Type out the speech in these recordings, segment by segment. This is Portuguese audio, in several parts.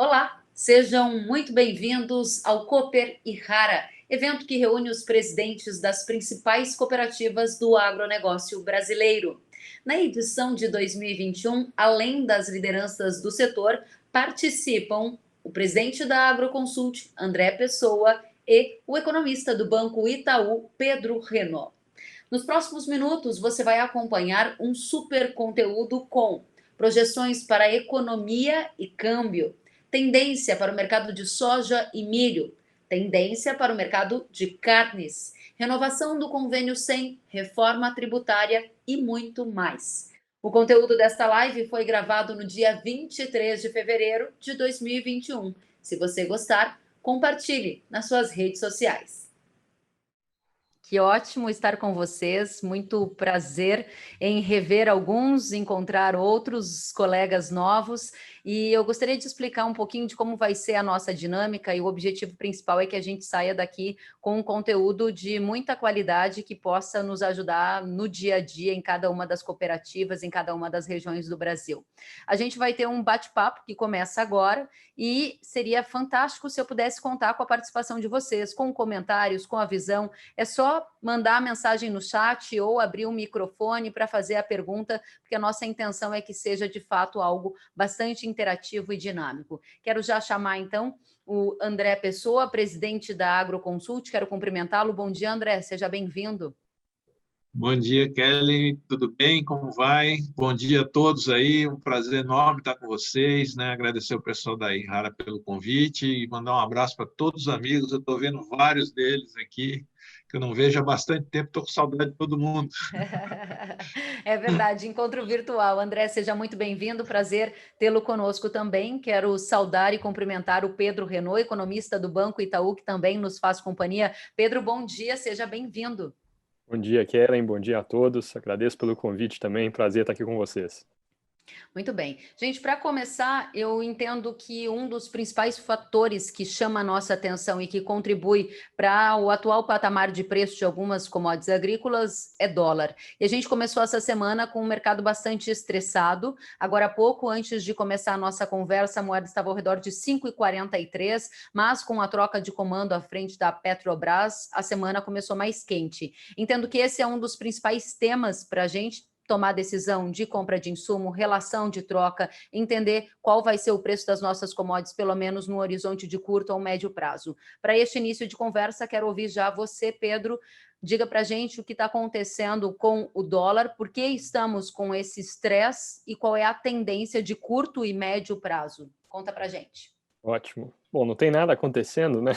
Olá, sejam muito bem-vindos ao Cooper e Rara, evento que reúne os presidentes das principais cooperativas do agronegócio brasileiro. Na edição de 2021, além das lideranças do setor, participam o presidente da Agroconsult, André Pessoa, e o economista do Banco Itaú, Pedro Renault. Nos próximos minutos, você vai acompanhar um super conteúdo com projeções para a economia e câmbio, tendência para o mercado de soja e milho, tendência para o mercado de carnes, renovação do convênio 100, reforma tributária e muito mais. O conteúdo desta live foi gravado no dia 23 de fevereiro de 2021. Se você gostar, compartilhe nas suas redes sociais. Que ótimo estar com vocês, muito prazer em rever alguns, encontrar outros colegas novos, e eu gostaria de explicar um pouquinho de como vai ser a nossa dinâmica, e o objetivo principal é que a gente saia daqui com um conteúdo de muita qualidade que possa nos ajudar no dia a dia em cada uma das cooperativas, em cada uma das regiões do Brasil. A gente vai ter um bate-papo que começa agora, e seria fantástico se eu pudesse contar com a participação de vocês, com comentários, com a visão. É só mandar a mensagem no chat ou abrir o microfone para fazer a pergunta, porque a nossa intenção é que seja, de fato, algo bastante interativo e dinâmico. Quero já chamar, então, o André Pessoa, presidente da Agroconsult. Quero cumprimentá-lo. Bom dia, André. Seja bem-vindo. Bom dia, Kelly. Tudo bem? Como vai? Bom dia a todos aí. Um prazer enorme estar com vocês, né? Agradecer o pessoal da Irrara pelo convite e mandar um abraço para todos os amigos. Eu estou vendo vários deles aqui que eu não vejo há bastante tempo. Estou com saudade de todo mundo. É verdade, encontro virtual. André, seja muito bem-vindo, prazer tê-lo conosco também. Quero saudar e cumprimentar o Pedro Renault, economista do Banco Itaú, que também nos faz companhia. Pedro, bom dia, seja bem-vindo. Bom dia, Kellen. Bom dia a todos. Agradeço pelo convite também. Prazer estar aqui com vocês. Muito bem. Gente, para começar, eu entendo que um dos principais fatores que chama a nossa atenção e que contribui para o atual patamar de preço de algumas commodities agrícolas é dólar. E a gente começou essa semana com um mercado bastante estressado. Agora há pouco, antes de começar a nossa conversa, a moeda estava ao redor de 5,43, mas com a troca de comando à frente da Petrobras, a semana começou mais quente. Entendo que esse é um dos principais temas para a gente tomar decisão de compra de insumo, relação de troca, entender qual vai ser o preço das nossas commodities, pelo menos no horizonte de curto ou médio prazo. Para este início de conversa, quero ouvir já você, Pedro. Diga para a gente o que está acontecendo com o dólar, por que estamos com esse estresse e qual é a tendência de curto e médio prazo. Conta para a gente. Ótimo. Bom, não tem nada acontecendo, né?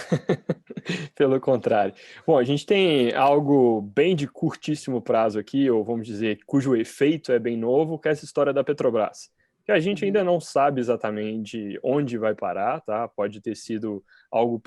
Pelo contrário. Bom, a gente tem algo bem de curtíssimo prazo aqui, ou vamos dizer, cujo efeito é bem novo, que é essa história da Petrobras. Que a gente ainda não sabe exatamente onde vai parar, tá? Pode ter sido algo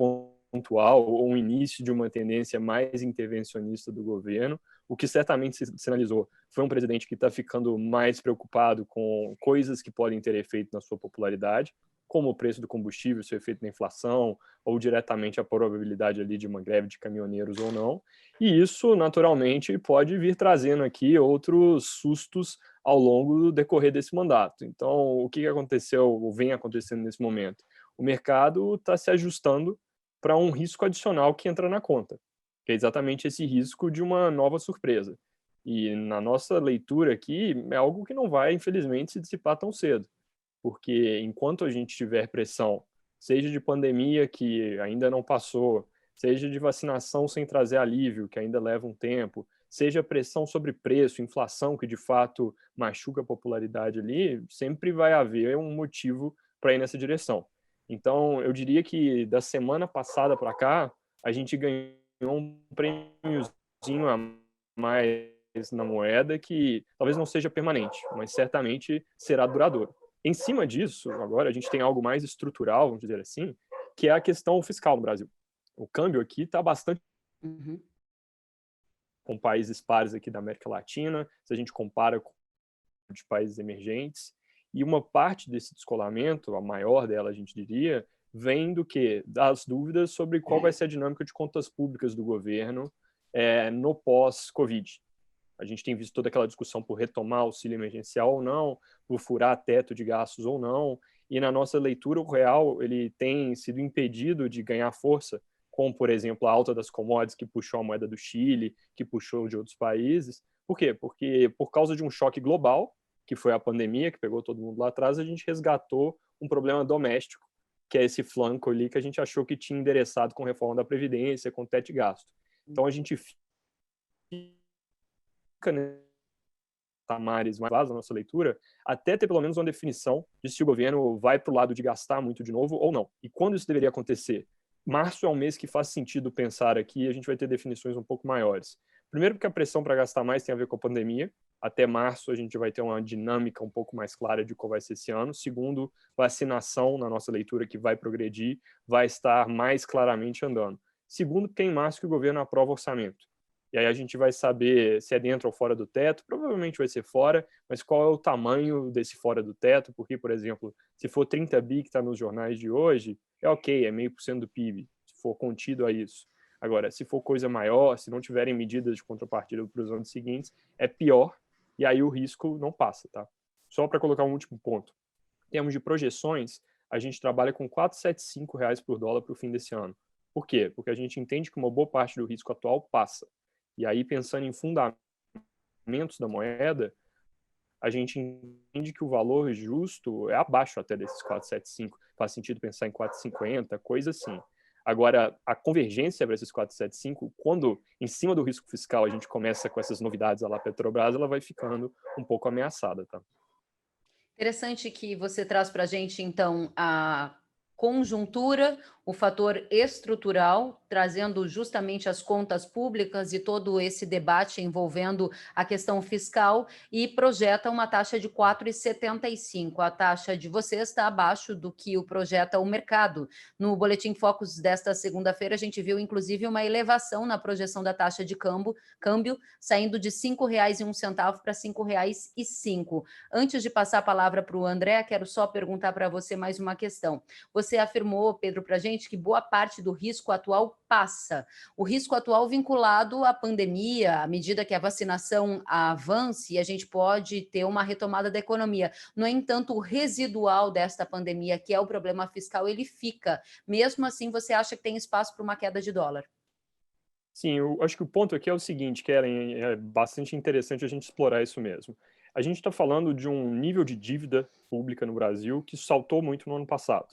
pontual ou um início de uma tendência mais intervencionista do governo. O que certamente se sinalizou foi um presidente que está ficando mais preocupado com coisas que podem ter efeito na sua popularidade, como o preço do combustível, seu efeito na inflação, ou diretamente a probabilidade ali de uma greve de caminhoneiros ou não. E isso, naturalmente, pode vir trazendo aqui outros sustos ao longo do decorrer desse mandato. Então, o que aconteceu, ou vem acontecendo nesse momento? O mercado está se ajustando para um risco adicional que entra na conta, que é exatamente esse risco de uma nova surpresa. E na nossa leitura aqui, é algo que não vai, infelizmente, se dissipar tão cedo, porque enquanto a gente tiver pressão, seja de pandemia que ainda não passou, seja de vacinação sem trazer alívio, que ainda leva um tempo, seja pressão sobre preço, inflação, que de fato machuca a popularidade ali, sempre vai haver um motivo para ir nessa direção. Então, eu diria que da semana passada para cá, a gente ganhou um prêmiozinho a mais na moeda que talvez não seja permanente, mas certamente será duradouro. Em cima disso, agora a gente tem algo mais estrutural, vamos dizer assim, que é a questão fiscal no Brasil. O câmbio aqui está bastante com países pares aqui da América Latina, se a gente compara com de países emergentes, e uma parte desse descolamento, a maior dela, a gente diria, vem do quê? Das dúvidas sobre qual vai ser a dinâmica de contas públicas do governo no pós-Covid. A gente tem visto toda aquela discussão por retomar auxílio emergencial ou não, por furar teto de gastos ou não, e na nossa leitura o real ele tem sido impedido de ganhar força, como, por exemplo, a alta das commodities que puxou a moeda do Chile, que puxou de outros países. Por quê? Porque por causa de um choque global, que foi a pandemia, que pegou todo mundo lá atrás, a gente resgatou um problema doméstico, que é esse flanco ali que a gente achou que tinha endereçado com reforma da Previdência, com teto de gasto. Então, a gente fica tamares mais da nossa leitura, até ter pelo menos uma definição de se o governo vai para o lado de gastar muito de novo ou não. E quando isso deveria acontecer? Março é um mês que faz sentido pensar aqui, a gente vai ter definições um pouco maiores. Primeiro porque a pressão para gastar mais tem a ver com a pandemia. Até março a gente vai ter uma dinâmica um pouco mais clara de qual vai ser esse ano. Segundo, vacinação, na nossa leitura, que vai progredir, vai estar mais claramente andando. Segundo, porque é em março que o governo aprova o orçamento. E aí a gente vai saber se é dentro ou fora do teto, provavelmente vai ser fora, mas qual é o tamanho desse fora do teto, porque, por exemplo, se for 30 bi que está nos jornais de hoje, é ok, é 0,5% do PIB, se for contido a isso. Agora, se for coisa maior, se não tiverem medidas de contrapartida para os anos seguintes, é pior, e aí o risco não passa, tá? Só para colocar um último ponto. Em termos de projeções, a gente trabalha com R$ 4,75 por dólar para o fim desse ano. Por quê? Porque a gente entende que uma boa parte do risco atual passa. E aí, pensando em fundamentos da moeda, a gente entende que o valor justo é abaixo até desses 4,75. Faz sentido pensar em 4,50, coisa assim. Agora, a convergência para esses 4,75, quando em cima do risco fiscal a gente começa com essas novidades lá Petrobras, ela vai ficando um pouco ameaçada, tá? Interessante que você traz para a gente, então, a conjuntura, o fator estrutural, trazendo justamente as contas públicas e todo esse debate envolvendo a questão fiscal e projeta uma taxa de 4,75. A taxa de vocês está abaixo do que o projeta o mercado. No Boletim Focus desta segunda-feira, a gente viu, inclusive, uma elevação na projeção da taxa de câmbio saindo de R$ 5,01 para R$ 5,05. Antes de passar a palavra para o André, quero só perguntar para você mais uma questão. Você afirmou, Pedro, para a gente que boa parte do risco atual passa. O risco atual vinculado à pandemia, à medida que a vacinação avance, a gente pode ter uma retomada da economia. No entanto, o residual desta pandemia, que é o problema fiscal, ele fica. Mesmo assim, você acha que tem espaço para uma queda de dólar? Sim, eu acho que o ponto aqui é o seguinte, Keren, é bastante interessante a gente explorar isso mesmo. A gente está falando de um nível de dívida pública no Brasil que saltou muito no ano passado.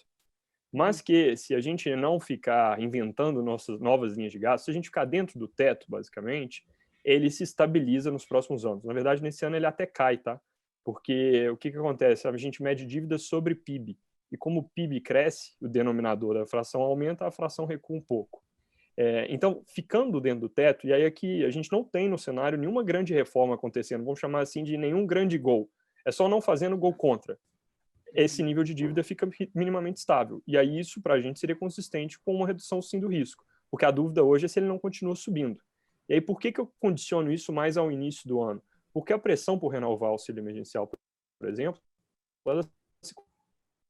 Mas que, se a gente não ficar inventando nossas novas linhas de gasto, se a gente ficar dentro do teto, basicamente, ele se estabiliza nos próximos anos. Na verdade, nesse ano ele até cai, tá? Porque o que acontece? A gente mede dívida sobre PIB. E como o PIB cresce, o denominador da fração aumenta, a fração recua um pouco. Então, ficando dentro do teto, e aí aqui a gente não tem no cenário nenhuma grande reforma acontecendo, vamos chamar assim de nenhum grande gol. É só não fazendo gol contra. Esse nível de dívida fica minimamente estável. E aí isso, para a gente, seria consistente com uma redução, sim, do risco. Porque a dúvida hoje é se ele não continua subindo. E aí, por que eu condiciono isso mais ao início do ano? Porque a pressão por renovar o auxílio emergencial, por exemplo, ela se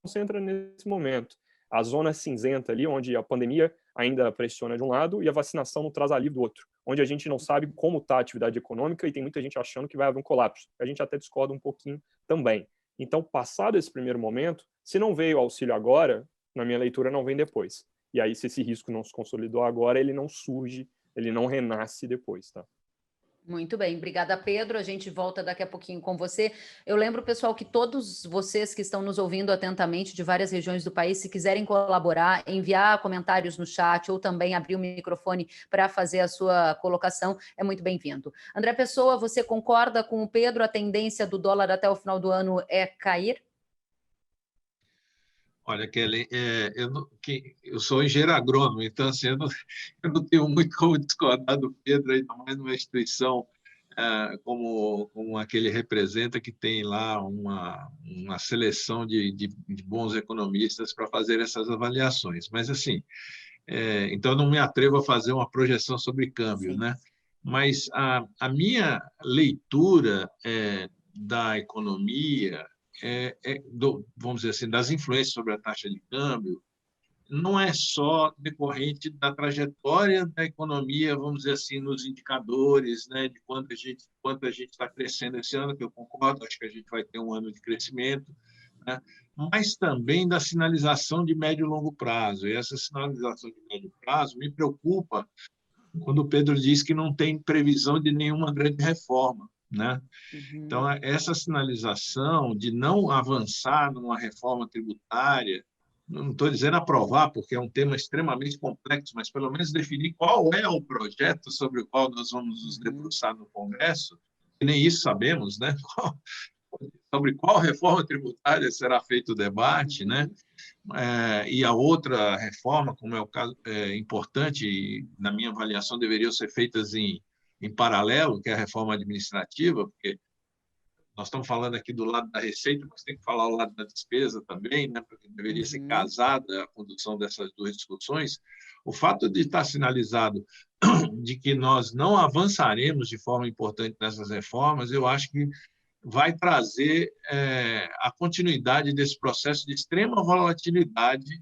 concentra nesse momento. A zona cinzenta ali, onde a pandemia ainda pressiona de um lado e a vacinação não traz alívio do outro. Onde a gente não sabe como está a atividade econômica e tem muita gente achando que vai haver um colapso. A gente até discorda um pouquinho também. Então, passado esse primeiro momento, se não veio o auxílio agora, na minha leitura não vem depois. E aí, se esse risco não se consolidou agora, ele não surge, ele não renasce depois, tá? Muito bem, obrigada, Pedro. A gente volta daqui a pouquinho com você. Eu lembro, pessoal, que todos vocês que estão nos ouvindo atentamente de várias regiões do país, se quiserem colaborar, enviar comentários no chat ou também abrir o microfone para fazer a sua colocação, é muito bem-vindo. André Pessoa, você concorda com o Pedro? A tendência do dólar até o final do ano é cair? Olha, Kelly, eu sou engenheiro agrônomo, então assim, eu não tenho muito como discordar do Pedro, ainda mais numa instituição como a que ele representa, que tem lá uma seleção de bons economistas para fazer essas avaliações. Mas, assim, então eu não me atrevo a fazer uma projeção sobre câmbio, Sim. né? Mas a minha leitura da economia, vamos dizer assim, das influências sobre a taxa de câmbio, não é só decorrente da trajetória da economia, vamos dizer assim, nos indicadores, né, de quanto a gente está crescendo esse ano, que eu concordo, acho que a gente vai ter um ano de crescimento, né? Mas também da sinalização de médio e longo prazo. E essa sinalização de médio prazo me preocupa quando o Pedro diz que não tem previsão de nenhuma grande reforma, né? Então, essa sinalização de não avançar numa reforma tributária, não estou dizendo aprovar, porque é um tema extremamente complexo, mas pelo menos definir qual é o projeto sobre o qual nós vamos nos debruçar no Congresso, e nem isso sabemos, né? Sobre qual reforma tributária será feito o debate, né? E a outra reforma, como é o caso importante, e na minha avaliação deveriam ser feitas em paralelo, que é a reforma administrativa, porque nós estamos falando aqui do lado da receita, mas tem que falar o lado da despesa também, né? Porque deveria ser casada a condução dessas duas discussões. O fato de estar sinalizado de que nós não avançaremos de forma importante nessas reformas, eu acho que vai trazer a continuidade desse processo de extrema volatilidade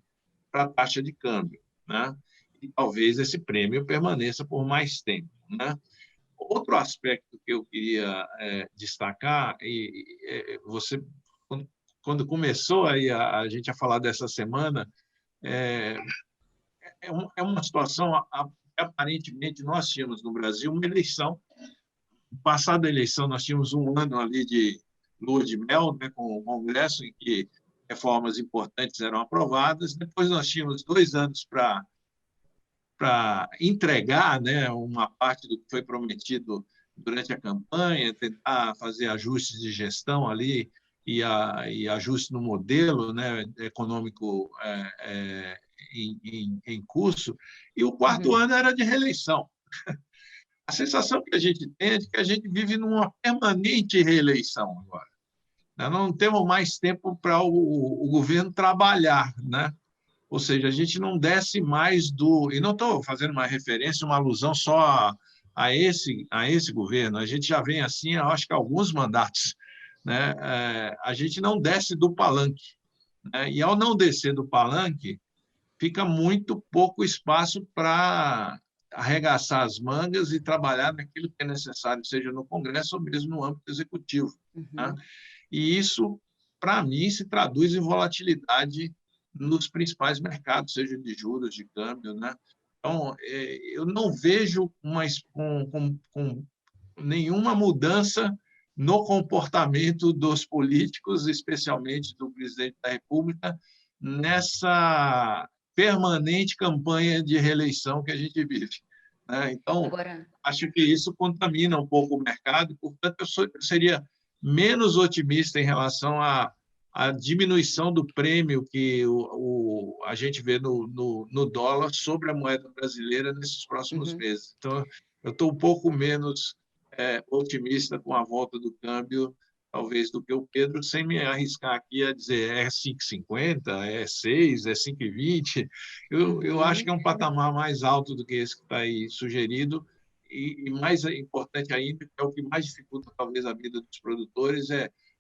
para a taxa de câmbio, né? E talvez esse prêmio permaneça por mais tempo, né? Outro aspecto que eu queria destacar, você, quando começou aí a gente a falar dessa semana, é uma situação, aparentemente, nós tínhamos no Brasil uma eleição. Passada a eleição, nós tínhamos um ano ali de lua de mel, né, com o Congresso, em que reformas importantes eram aprovadas. Depois nós tínhamos 2 anos para entregar, né, uma parte do que foi prometido durante a campanha, tentar fazer ajustes de gestão ali e ajustes no modelo, né, econômico em curso. E o 4º ano era de reeleição. A sensação que a gente tem é de que a gente vive numa permanente reeleição agora. Nós não temos mais tempo para o governo trabalhar, né? Ou seja, a gente não desce mais do... E não estou fazendo uma referência, uma alusão só a esse governo. A gente já vem assim, eu acho que há alguns mandatos, né? A gente não desce do palanque, né? E, ao não descer do palanque, fica muito pouco espaço para arregaçar as mangas e trabalhar naquilo que é necessário, seja no Congresso ou mesmo no âmbito executivo, né? E isso, para mim, se traduz em volatilidade nos principais mercados, seja de juros, de câmbio, né? Então, eu não vejo com nenhuma mudança no comportamento dos políticos, especialmente do presidente da República, nessa permanente campanha de reeleição que a gente vive, né? Então, acho que isso contamina um pouco o mercado, portanto, eu seria menos otimista em relação à diminuição do prêmio que a gente vê no dólar sobre a moeda brasileira nesses próximos meses. Então, eu estou um pouco menos otimista com a volta do câmbio, talvez, do que o Pedro, sem me arriscar aqui a dizer é 5,50, é 6, é 5,20. Eu acho que é um patamar mais alto do que esse que está aí sugerido, e mais importante ainda, que é o que mais dificulta talvez a vida dos produtores,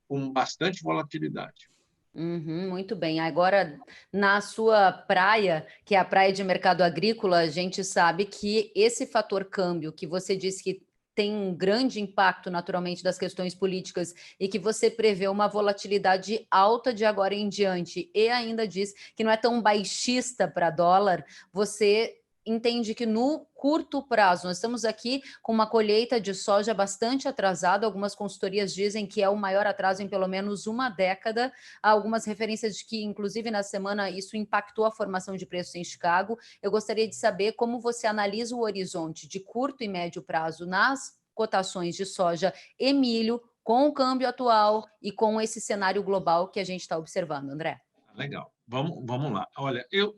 com bastante volatilidade. Muito bem. Agora, na sua praia, que é a praia de mercado agrícola, a gente sabe que esse fator câmbio, que você disse que tem um grande impacto, naturalmente, das questões políticas e que você prevê uma volatilidade alta de agora em diante e ainda diz que não é tão baixista para dólar, você entende que no curto prazo, nós estamos aqui com uma colheita de soja bastante atrasada, algumas consultorias dizem que é o maior atraso em pelo menos uma década, há algumas referências de que, inclusive, na semana, isso impactou a formação de preços em Chicago. Eu gostaria de saber como você analisa o horizonte de curto e médio prazo nas cotações de soja e milho, com o câmbio atual e com esse cenário global que a gente está observando, André. Legal. Vamos lá. Olha, eu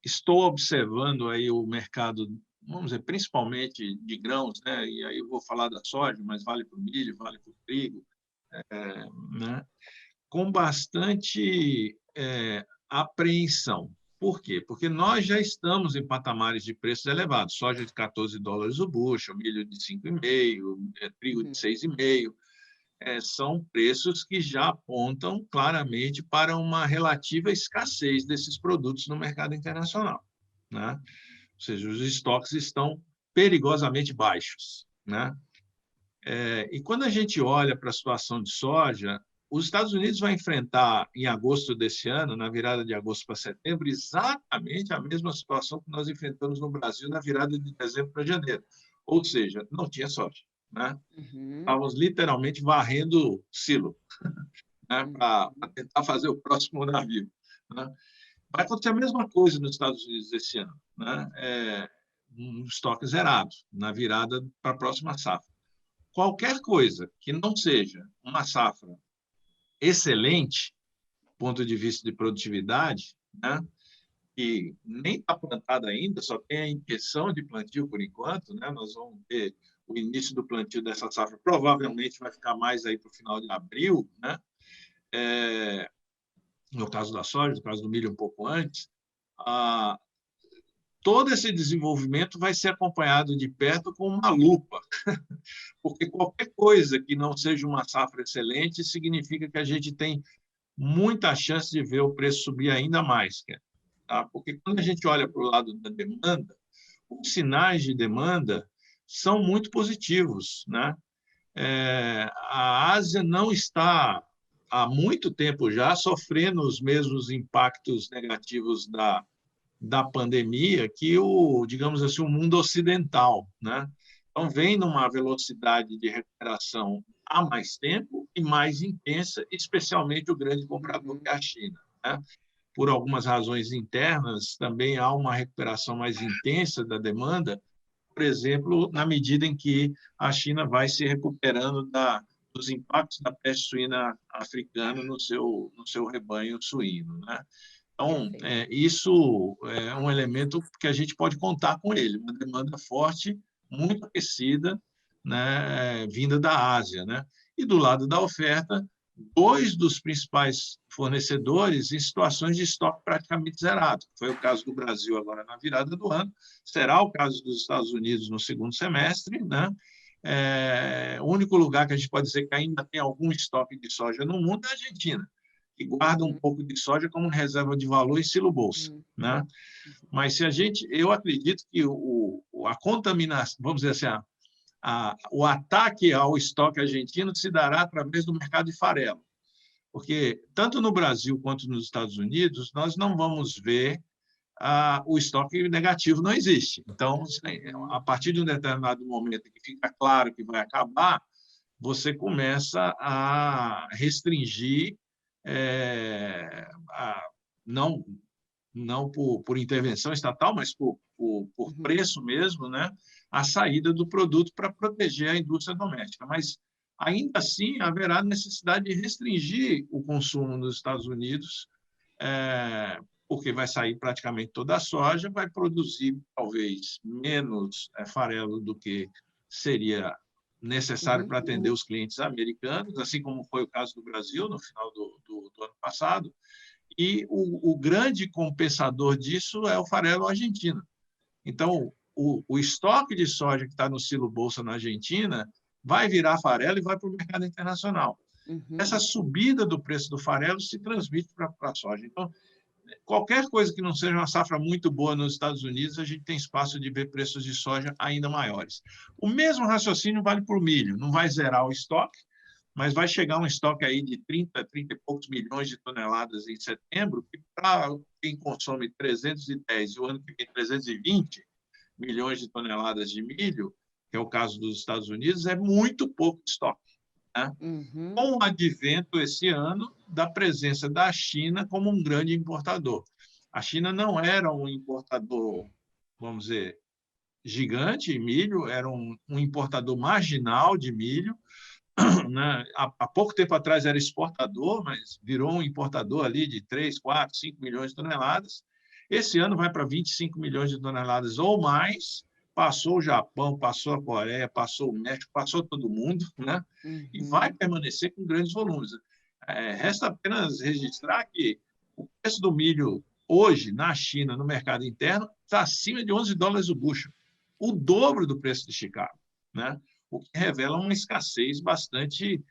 estou observando aí o mercado, vamos dizer, principalmente de grãos, né? E aí eu vou falar da soja, mas vale para o milho, vale para o trigo, né? Com bastante apreensão. Por quê? Porque nós já estamos em patamares de preços elevados. Soja de $14 o bushel, milho de 5,5, trigo de 6,5. São preços que já apontam claramente para uma relativa escassez desses produtos no mercado internacional, né? Ou seja, os estoques estão perigosamente baixos, né? E quando a gente olha para a situação de soja, os Estados Unidos vão enfrentar, em agosto desse ano, na virada de agosto para setembro, exatamente a mesma situação que nós enfrentamos no Brasil na virada de dezembro para janeiro. Ou seja, não tinha soja, né? Estávamos literalmente varrendo silo, né, para tentar fazer o próximo navio, né? Vai acontecer a mesma coisa nos Estados Unidos esse ano, né? Um estoque zerado na virada para a próxima safra. Qualquer coisa que não seja uma safra excelente, do ponto de vista de produtividade, né, que nem está plantada ainda, só tem a intenção de plantio por enquanto, né? Nós vamos ter o início do plantio dessa safra, provavelmente vai ficar mais aí para o final de abril, né? No caso da soja, no caso do milho um pouco antes. Todo esse desenvolvimento vai ser acompanhado de perto com uma lupa, porque qualquer coisa que não seja uma safra excelente significa que a gente tem muita chance de ver o preço subir ainda mais, tá? Porque quando a gente olha para o lado da demanda, os sinais de demanda são muito positivos, né? A Ásia não está há muito tempo já sofrendo os mesmos impactos negativos da pandemia que digamos assim, o mundo ocidental, né? Então, vem numa velocidade de recuperação há mais tempo e mais intensa, especialmente o grande comprador, que é a China, né? Por algumas razões internas, também há uma recuperação mais intensa da demanda, por exemplo, na medida em que a China vai se recuperando dos impactos da peste suína africana no seu rebanho suíno, né? Então, isso é um elemento que a gente pode contar com ele, uma demanda forte, muito aquecida, né, vinda da Ásia, né? E do lado da oferta, dois dos principais fornecedores em situações de estoque praticamente zerado. Foi o caso do Brasil agora na virada do ano, será o caso dos Estados Unidos no segundo semestre, né? O único lugar que a gente pode dizer que ainda tem algum estoque de soja no mundo é a Argentina, que guarda um pouco de soja como reserva de valor em silo-bolsa, né? Mas eu acredito que a contaminação, vamos dizer assim, o ataque ao estoque argentino se dará através do mercado de farelo, porque tanto no Brasil quanto nos Estados Unidos nós não vamos ver o estoque negativo, não existe. Então, a partir de um determinado momento que fica claro que vai acabar, você começa a restringir, não por intervenção estatal, mas por preço mesmo, né, a saída do produto para proteger a indústria doméstica. Mas, ainda assim, haverá necessidade de restringir o consumo nos Estados Unidos, porque vai sair praticamente toda a soja, vai produzir talvez menos farelo do que seria necessário para atender os clientes americanos, assim como foi o caso do Brasil no final do ano passado. E o grande compensador disso é o farelo argentino. Então, o estoque de soja que está no silo-bolsa na Argentina vai virar farelo e vai para o mercado internacional. Essa subida do preço do farelo se transmite para a soja. Então, qualquer coisa que não seja uma safra muito boa nos Estados Unidos, a gente tem espaço de ver preços de soja ainda maiores. O mesmo raciocínio vale para o milho. Não vai zerar o estoque, mas vai chegar um estoque aí de 30 e poucos milhões de toneladas em setembro, que para quem consome 310 e o ano que vem 320 milhões de toneladas de milho, que é o caso dos Estados Unidos, é muito pouco estoque, né? Com o advento esse ano da presença da China como um grande importador. A China não era um importador, vamos dizer, gigante de milho, era um importador marginal de milho, né? Há pouco tempo atrás era exportador, mas virou um importador ali de 3, 4, 5 milhões de toneladas. Esse ano vai para 25 milhões de toneladas ou mais, passou o Japão, passou a Coreia, passou o México, passou todo mundo, né? E vai permanecer com grandes volumes. Resta apenas registrar que o preço do milho hoje, na China, no mercado interno, está acima de $11 o bushel, o dobro do preço de Chicago, né? O que revela uma escassez bastante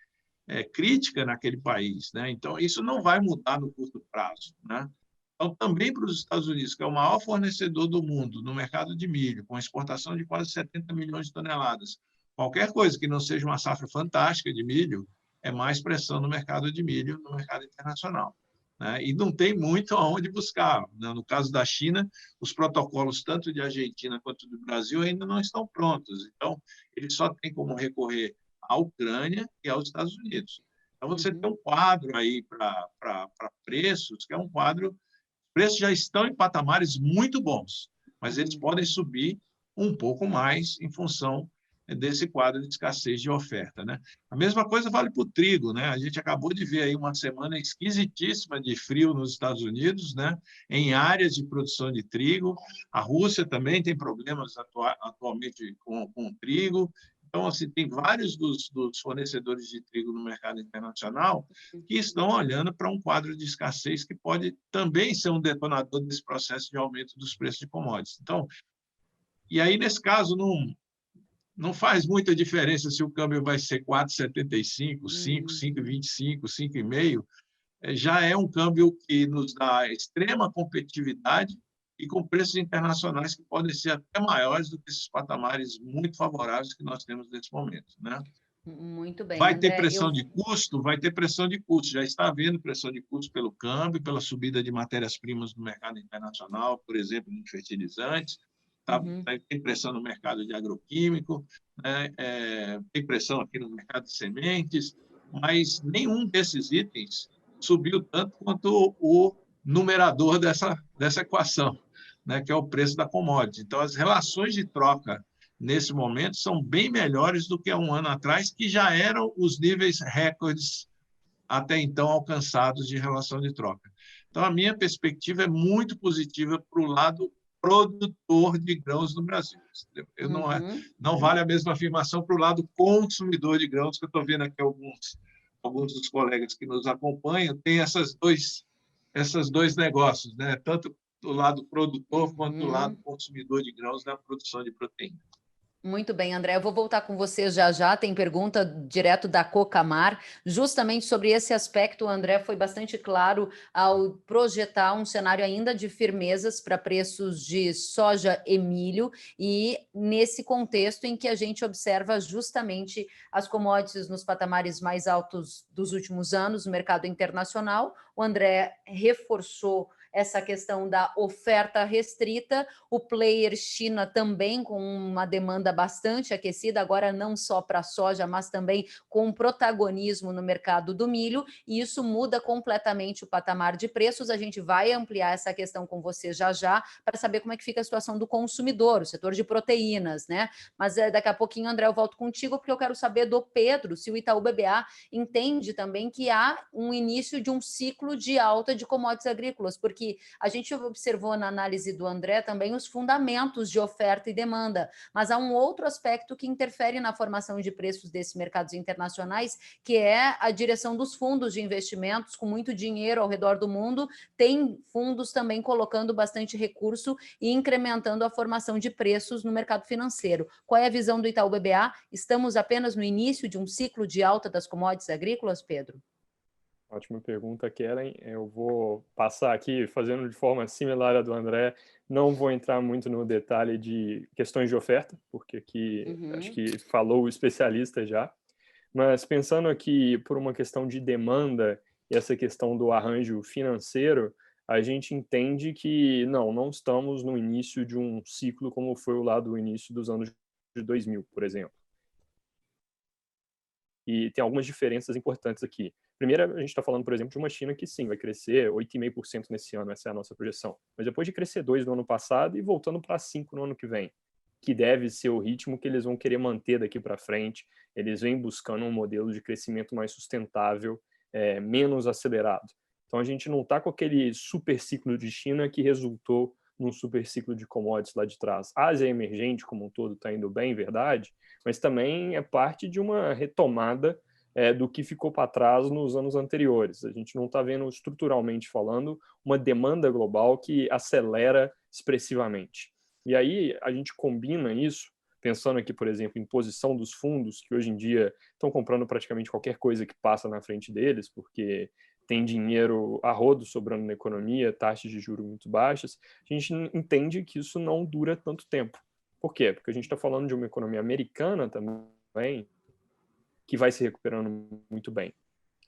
crítica naquele país, né? Então, isso não vai mudar no curto prazo, né? Então, também para os Estados Unidos, que é o maior fornecedor do mundo no mercado de milho, com exportação de quase 70 milhões de toneladas, qualquer coisa que não seja uma safra fantástica de milho é mais pressão no mercado de milho, no mercado internacional, né? E não tem muito aonde buscar, né? No caso da China, os protocolos tanto de Argentina quanto do Brasil ainda não estão prontos. Então, eles só têm como recorrer à Ucrânia e aos Estados Unidos. Então, você tem um quadro aí para preços, que é um quadro... Os preços já estão em patamares muito bons, mas eles podem subir um pouco mais em função desse quadro de escassez de oferta, né? A mesma coisa vale para o trigo, né? A gente acabou de ver aí uma semana esquisitíssima de frio nos Estados Unidos, né? Em áreas de produção de trigo. A Rússia também tem problemas atualmente com o trigo. Então, assim, tem vários dos fornecedores de trigo no mercado internacional que estão olhando para um quadro de escassez que pode também ser um detonador desse processo de aumento dos preços de commodities. Então, e aí, nesse caso, não faz muita diferença se o câmbio vai ser 4,75, 5, 5,25, 5,5. Já é um câmbio que nos dá extrema competitividade e com preços internacionais que podem ser até maiores do que esses patamares muito favoráveis que nós temos nesse momento, né? Muito bem, Vai ter André. pressão de custo? Vai ter pressão de custo. Já está havendo pressão de custo pelo câmbio, pela subida de matérias-primas no mercado internacional, por exemplo, em fertilizantes. Tem pressão no mercado de agroquímico, né? Tem pressão aqui no mercado de sementes, mas nenhum desses itens subiu tanto quanto o numerador dessa equação, né? Que é o preço da commodity. Então, as relações de troca nesse momento são bem melhores do que há um ano atrás, que já eram os níveis recordes até então alcançados de relação de troca. Então, a minha perspectiva é muito positiva para o lado produtor de grãos no Brasil. Não vale a mesma afirmação para o lado consumidor de grãos, que eu estou vendo aqui alguns dos colegas que nos acompanham, têm esses dois negócios, né? Tanto do lado produtor quanto do lado consumidor de grãos na produção de proteína. Muito bem, André. Eu vou voltar com você já já. Tem pergunta direto da Cocamar, justamente sobre esse aspecto. O André foi bastante claro ao projetar um cenário ainda de firmezas para preços de soja e milho, e nesse contexto em que a gente observa justamente as commodities nos patamares mais altos dos últimos anos no mercado internacional. O André reforçou essa questão da oferta restrita, o player China também com uma demanda bastante aquecida, agora não só para a soja, mas também com protagonismo no mercado do milho, e isso muda completamente o patamar de preços. A gente vai ampliar essa questão com você já já, para saber como é que fica a situação do consumidor, o setor de proteínas, né? Mas daqui a pouquinho, André, eu volto contigo, porque eu quero saber do Pedro, se o Itaú BBA entende também que há um início de um ciclo de alta de commodities agrícolas, porque a gente observou na análise do André também os fundamentos de oferta e demanda, mas há um outro aspecto que interfere na formação de preços desses mercados internacionais, que é a direção dos fundos de investimentos com muito dinheiro ao redor do mundo. Tem fundos também colocando bastante recurso e incrementando a formação de preços no mercado financeiro. Qual é a visão do Itaú BBA? Estamos apenas no início de um ciclo de alta das commodities agrícolas, Pedro? Ótima pergunta, Kellen. Eu vou passar aqui fazendo de forma similar à do André. Não vou entrar muito no detalhe de questões de oferta, porque aqui acho que falou o especialista já. Mas pensando aqui por uma questão de demanda e essa questão do arranjo financeiro, a gente entende que não estamos no início de um ciclo como foi o lá do início dos anos de 2000, por exemplo. E tem algumas diferenças importantes aqui. Primeiro, a gente está falando, por exemplo, de uma China que sim, vai crescer 8,5% nesse ano, essa é a nossa projeção. Mas depois de crescer 2% no ano passado e voltando para 5% no ano que vem, que deve ser o ritmo que eles vão querer manter daqui para frente. Eles vêm buscando um modelo de crescimento mais sustentável, menos acelerado. Então, a gente não está com aquele super ciclo de China que resultou num super ciclo de commodities lá de trás. A Ásia emergente, como um todo, está indo bem, verdade, mas também é parte de uma retomada do que ficou para trás nos anos anteriores. A gente não está vendo, estruturalmente falando, uma demanda global que acelera expressivamente. E aí a gente combina isso, pensando aqui, por exemplo, em posição dos fundos, que hoje em dia estão comprando praticamente qualquer coisa que passa na frente deles, porque tem dinheiro a rodo sobrando na economia, taxas de juros muito baixas. A gente entende que isso não dura tanto tempo. Por quê? Porque a gente está falando de uma economia americana também, que vai se recuperando muito bem.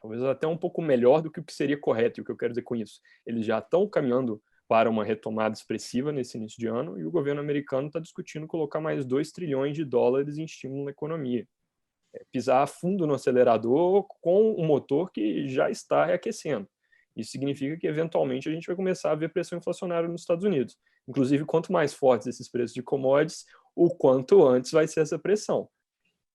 Talvez até um pouco melhor do que o que seria correto. E o que eu quero dizer com isso? Eles já estão caminhando para uma retomada expressiva nesse início de ano, e o governo americano está discutindo colocar mais 2 trilhões de dólares em estímulo na economia. Pisar fundo no acelerador com um motor que já está reaquecendo. Isso significa que, eventualmente, a gente vai começar a ver pressão inflacionária nos Estados Unidos. Inclusive, quanto mais fortes esses preços de commodities, o quanto antes vai ser essa pressão.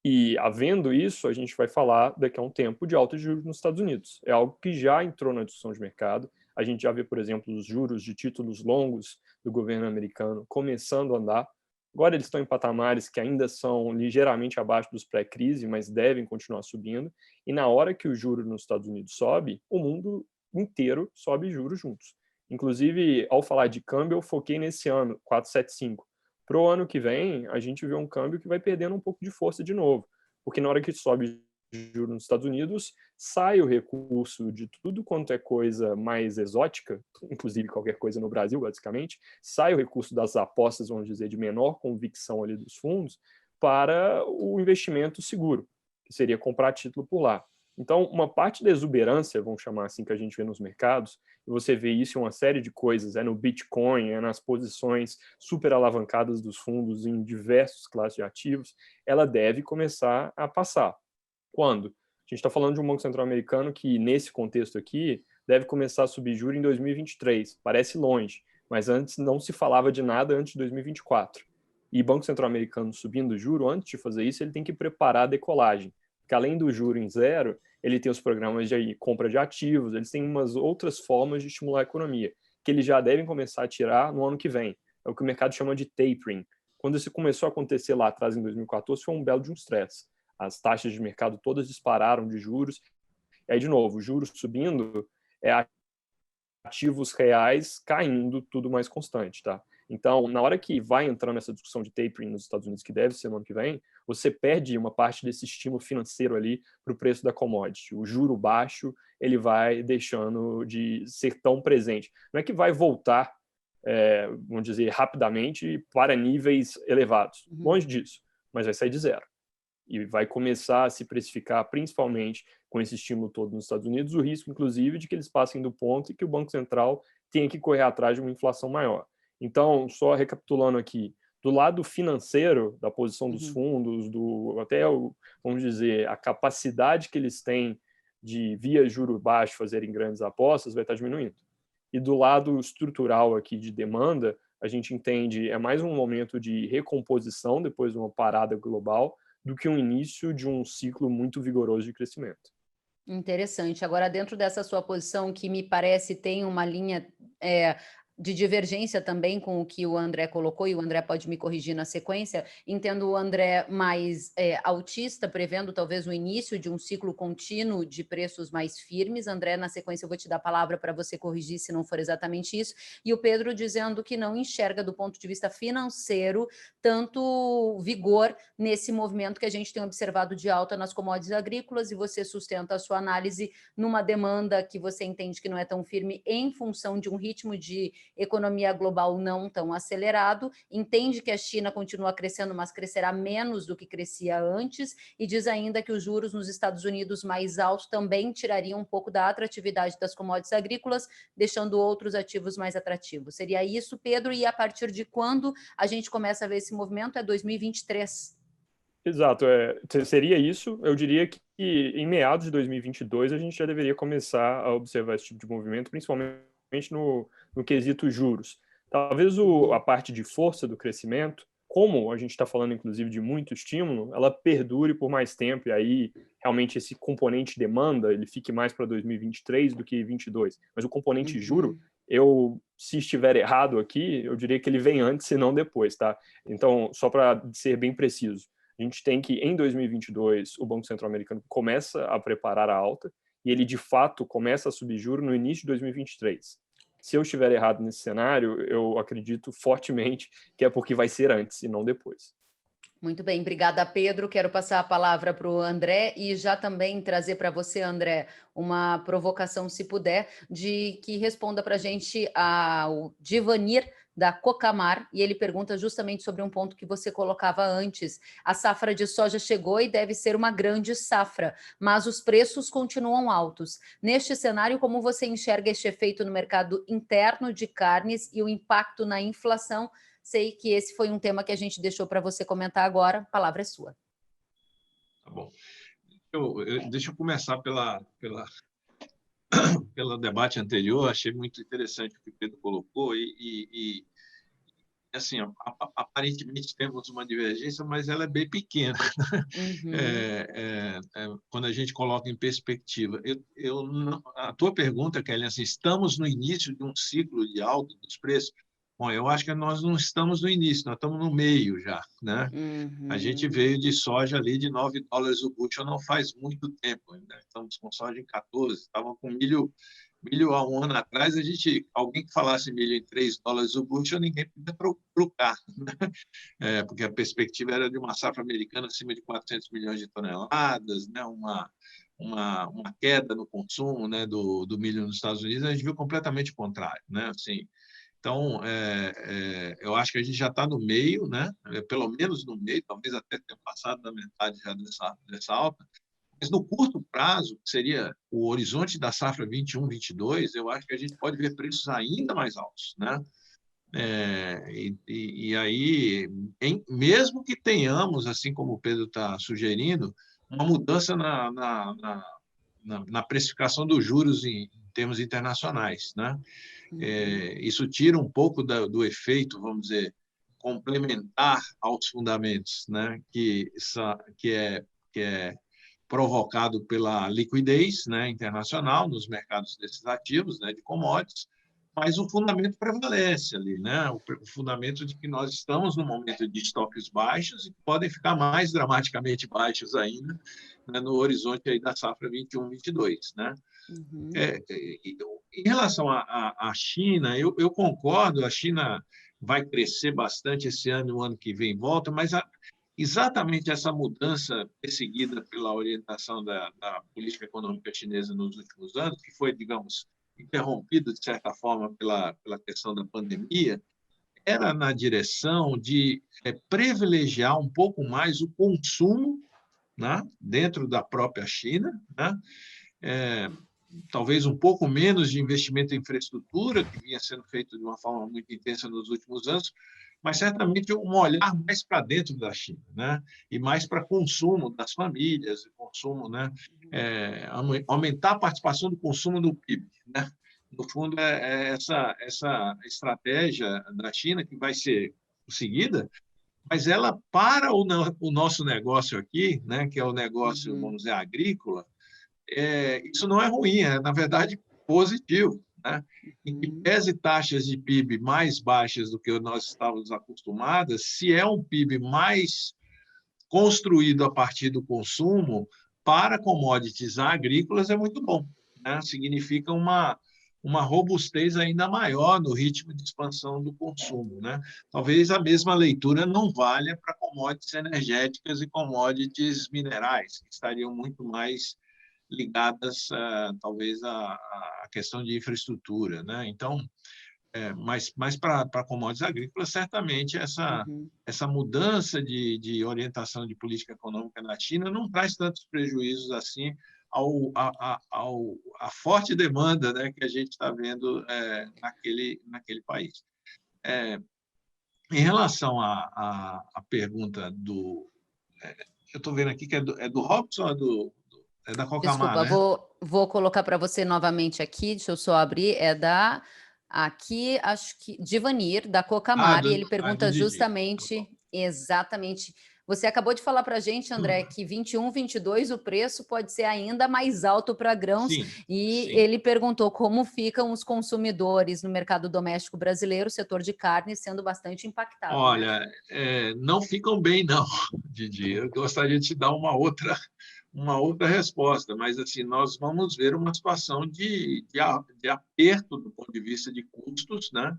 E, havendo isso, a gente vai falar daqui a um tempo de alta de juros nos Estados Unidos. É algo que já entrou na discussão de mercado. A gente já vê, por exemplo, os juros de títulos longos do governo americano começando a andar. Agora eles estão em patamares que ainda são ligeiramente abaixo dos pré-crise, mas devem continuar subindo. E na hora que o juro nos Estados Unidos sobe, o mundo inteiro sobe juros juntos. Inclusive, ao falar de câmbio, eu foquei nesse ano, 4,75. Para o ano que vem, a gente vê um câmbio que vai perdendo um pouco de força de novo, porque na hora que sobe juros nos Estados Unidos, sai o recurso de tudo quanto é coisa mais exótica, inclusive qualquer coisa no Brasil, basicamente, sai o recurso das apostas, vamos dizer, de menor convicção ali dos fundos, para o investimento seguro, que seria comprar título por lá. Então, uma parte da exuberância, vamos chamar assim, que a gente vê nos mercados, e você vê isso em uma série de coisas, é no Bitcoin, é nas posições super alavancadas dos fundos em diversos classes de ativos, ela deve começar a passar. Quando? A gente está falando de um Banco Central americano que, nesse contexto aqui, deve começar a subir juros em 2023. Parece longe, mas antes não se falava de nada antes de 2024. E Banco Central americano subindo o juro, antes de fazer isso, ele tem que preparar a decolagem. Porque além do juro em zero, ele tem os programas de compra de ativos, eles têm umas outras formas de estimular a economia, que eles já devem começar a tirar no ano que vem. É o que o mercado chama de tapering. Quando isso começou a acontecer lá atrás, em 2014, foi um belo de um stress. As taxas de mercado todas dispararam de juros. E aí, de novo, juros subindo, ativos reais caindo, tudo mais constante, tá? Então, na hora que vai entrando essa discussão de tapering nos Estados Unidos, que deve ser no ano que vem, você perde uma parte desse estímulo financeiro ali para o preço da commodity. O juro baixo, ele vai deixando de ser tão presente. Não é que vai voltar, vamos dizer, rapidamente para níveis elevados. Longe disso, mas vai sair de zero. E vai começar a se precificar, principalmente com esse estímulo todo nos Estados Unidos, o risco, inclusive, de que eles passem do ponto e que o Banco Central tenha que correr atrás de uma inflação maior. Então, só recapitulando aqui, do lado financeiro, da posição dos fundos, vamos dizer, a capacidade que eles têm de, via juro baixo, fazerem grandes apostas, vai estar diminuindo. E do lado estrutural aqui de demanda, a gente entende, é mais um momento de recomposição depois de uma parada global, do que um início de um ciclo muito vigoroso de crescimento. Interessante. Agora, dentro dessa sua posição, que me parece tem uma linha de divergência também com o que o André colocou, e o André pode me corrigir na sequência, entendo o André mais altista, prevendo talvez o início de um ciclo contínuo de preços mais firmes. André, na sequência eu vou te dar a palavra para você corrigir se não for exatamente isso, e o Pedro dizendo que não enxerga do ponto de vista financeiro tanto vigor nesse movimento que a gente tem observado de alta nas commodities agrícolas, e você sustenta a sua análise numa demanda que você entende que não é tão firme em função de um ritmo de economia global não tão acelerado, entende que a China continua crescendo, mas crescerá menos do que crescia antes, e diz ainda que os juros nos Estados Unidos mais altos também tirariam um pouco da atratividade das commodities agrícolas, deixando outros ativos mais atrativos. Seria isso, Pedro? E a partir de quando a gente começa a ver esse movimento? É 2023. Exato, seria isso. Eu diria que em meados de 2022 a gente já deveria começar a observar esse tipo de movimento, principalmente no quesito juros. Talvez a parte de força do crescimento, como a gente está falando inclusive de muito estímulo, ela perdure por mais tempo, e aí realmente esse componente demanda, ele fique mais para 2023 do que 2022. Mas o componente juro, se estiver errado aqui, eu diria que ele vem antes e não depois, tá? Então, só para ser bem preciso, a gente tem que, em 2022, o Banco Central americano começa a preparar a alta, e ele, de fato, começa a subir juros no início de 2023. Se eu estiver errado nesse cenário, eu acredito fortemente que é porque vai ser antes e não depois. Muito bem, obrigada, Pedro. Quero passar a palavra para o André e já também trazer para você, André, uma provocação, se puder, de que responda para a gente o Divanir da Cocamar, e ele pergunta justamente sobre um ponto que você colocava antes. A safra de soja chegou e deve ser uma grande safra, mas os preços continuam altos. Neste cenário, como você enxerga este efeito no mercado interno de carnes e o impacto na inflação? Sei que esse foi um tema que a gente deixou para você comentar agora. A palavra é sua. Tá bom. Deixa eu começar pelo debate anterior. Achei muito interessante o que o Pedro colocou assim, aparentemente temos uma divergência, mas ela é bem pequena. Quando a gente coloca em perspectiva. A tua pergunta, Kelly, assim, estamos no início de um ciclo de alta dos preços? Bom, eu acho que nós não estamos no início, nós estamos no meio já, né? A gente veio de soja ali de $9 o bushel não faz muito tempo, né? Estamos com soja em 14, estava com milho há um ano atrás, alguém que falasse milho em $3 o bushel, ninguém podia trocar, né? Porque a perspectiva era de uma safra americana acima de 400 milhões de toneladas, né? Uma queda no consumo, né? do milho nos Estados Unidos, a gente viu completamente o contrário, né? Assim, então, eu acho que a gente já está no meio, né? Pelo menos no meio, talvez até tenha passado da metade já dessa alta, mas no curto prazo, que seria o horizonte da safra 21-22, eu acho que a gente pode ver preços ainda mais altos, né? E aí, mesmo que tenhamos, assim como o Pedro está sugerindo, uma mudança na precificação dos juros em termos internacionais, né? Isso tira um pouco do efeito, vamos dizer, complementar aos fundamentos, né? que é provocado pela liquidez, né, internacional nos mercados desses ativos, né, de commodities, mas o fundamento prevalece ali, né? O fundamento de que nós estamos num momento de estoques baixos e podem ficar mais dramaticamente baixos ainda, né, no horizonte aí da safra 21-22, né? Em relação à China, eu concordo, a China vai crescer bastante esse ano e o ano que vem volta, mas exatamente essa mudança perseguida pela orientação da política econômica chinesa nos últimos anos, que foi, digamos, interrompido, de certa forma, pela questão da pandemia, era na direção de privilegiar um pouco mais o consumo, né, dentro da própria China, né? Talvez um pouco menos de investimento em infraestrutura, que vinha sendo feito de uma forma muito intensa nos últimos anos, mas certamente um olhar mais para dentro da China, né? E mais para consumo das famílias, consumo, né? Aumentar a participação do consumo no PIB, né? No fundo, essa estratégia da China que vai ser seguida, mas ela, para o nosso negócio aqui, né? Que é o negócio, vamos dizer, agrícola, isso não é ruim, é, na verdade, positivo, né? Em que pese taxas de PIB mais baixas do que nós estávamos acostumados, se é um PIB mais construído a partir do consumo, para commodities agrícolas é muito bom, né? Significa uma robustez ainda maior no ritmo de expansão do consumo, né? Talvez a mesma leitura não valha para commodities energéticas e commodities minerais, que estariam muito mais ligadas, talvez, à questão de infraestrutura, né? Então, mas para commodities agrícolas, certamente essa mudança de orientação de política econômica na China não traz tantos prejuízos assim à forte demanda, né, que a gente está vendo naquele país. Em relação à pergunta eu estou vendo aqui que é do Robson ou é da Cocamar, Desculpa, né? vou colocar para você novamente aqui, deixa eu só abrir, aqui, acho que, Divanir, da Cocamar, e ele Do pergunta Didi. justamente, exatamente, você acabou de falar para a gente, André, que 21, 22 o preço pode ser ainda mais alto para grãos, Sim, e sim. ele perguntou como ficam os consumidores no mercado doméstico brasileiro, o setor de carne sendo bastante impactado. Olha, não ficam bem, não, Didi. Eu gostaria de te dar uma outra resposta, mas assim nós vamos ver uma situação de aperto do ponto de vista de custos, né?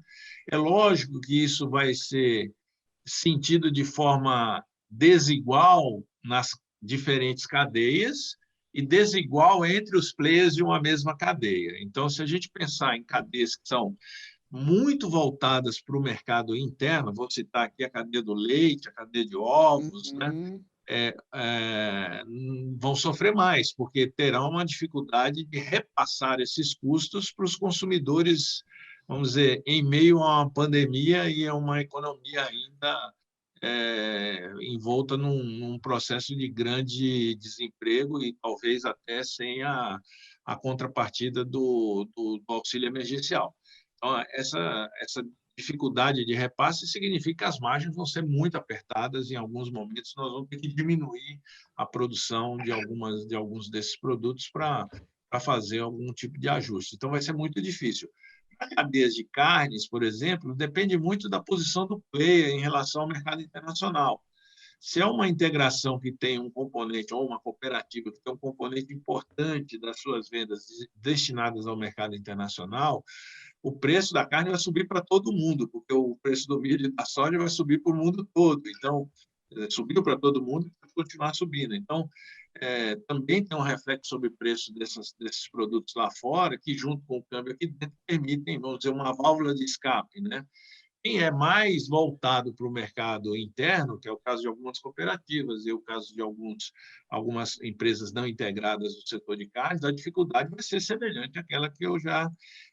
É lógico que isso vai ser sentido de forma desigual nas diferentes cadeias e desigual entre os players de uma mesma cadeia. Então, se a gente pensar em cadeias que são muito voltadas para o mercado interno, vou citar aqui a cadeia do leite, a cadeia de ovos, né? Vão sofrer mais, porque terão uma dificuldade de repassar esses custos para os consumidores, vamos dizer, em meio a uma pandemia e a uma economia ainda envolta num processo de grande desemprego e talvez até sem a contrapartida do auxílio emergencial. Então, essa dificuldade de repasse significa que as margens vão ser muito apertadas e, em alguns momentos, nós vamos ter que diminuir a produção de alguns desses produtos para fazer algum tipo de ajuste. Então, vai ser muito difícil. Para cadeias de carnes, por exemplo, depende muito da posição do player em relação ao mercado internacional. Se é uma integração que tem um componente, ou uma cooperativa que tem um componente importante das suas vendas destinadas ao mercado internacional, o preço da carne vai subir para todo mundo, porque o preço do milho e da soja vai subir para o mundo todo. Então, subiu para todo mundo e vai continuar subindo. Então, também tem um reflexo sobre o preço desses produtos lá fora, que, junto com o câmbio aqui dentro, permitem, vamos dizer, uma válvula de escape, né? Quem é mais voltado para o mercado interno, que é o caso de algumas cooperativas e o caso de algumas empresas não integradas do setor de carnes, a dificuldade vai ser semelhante àquela que eu já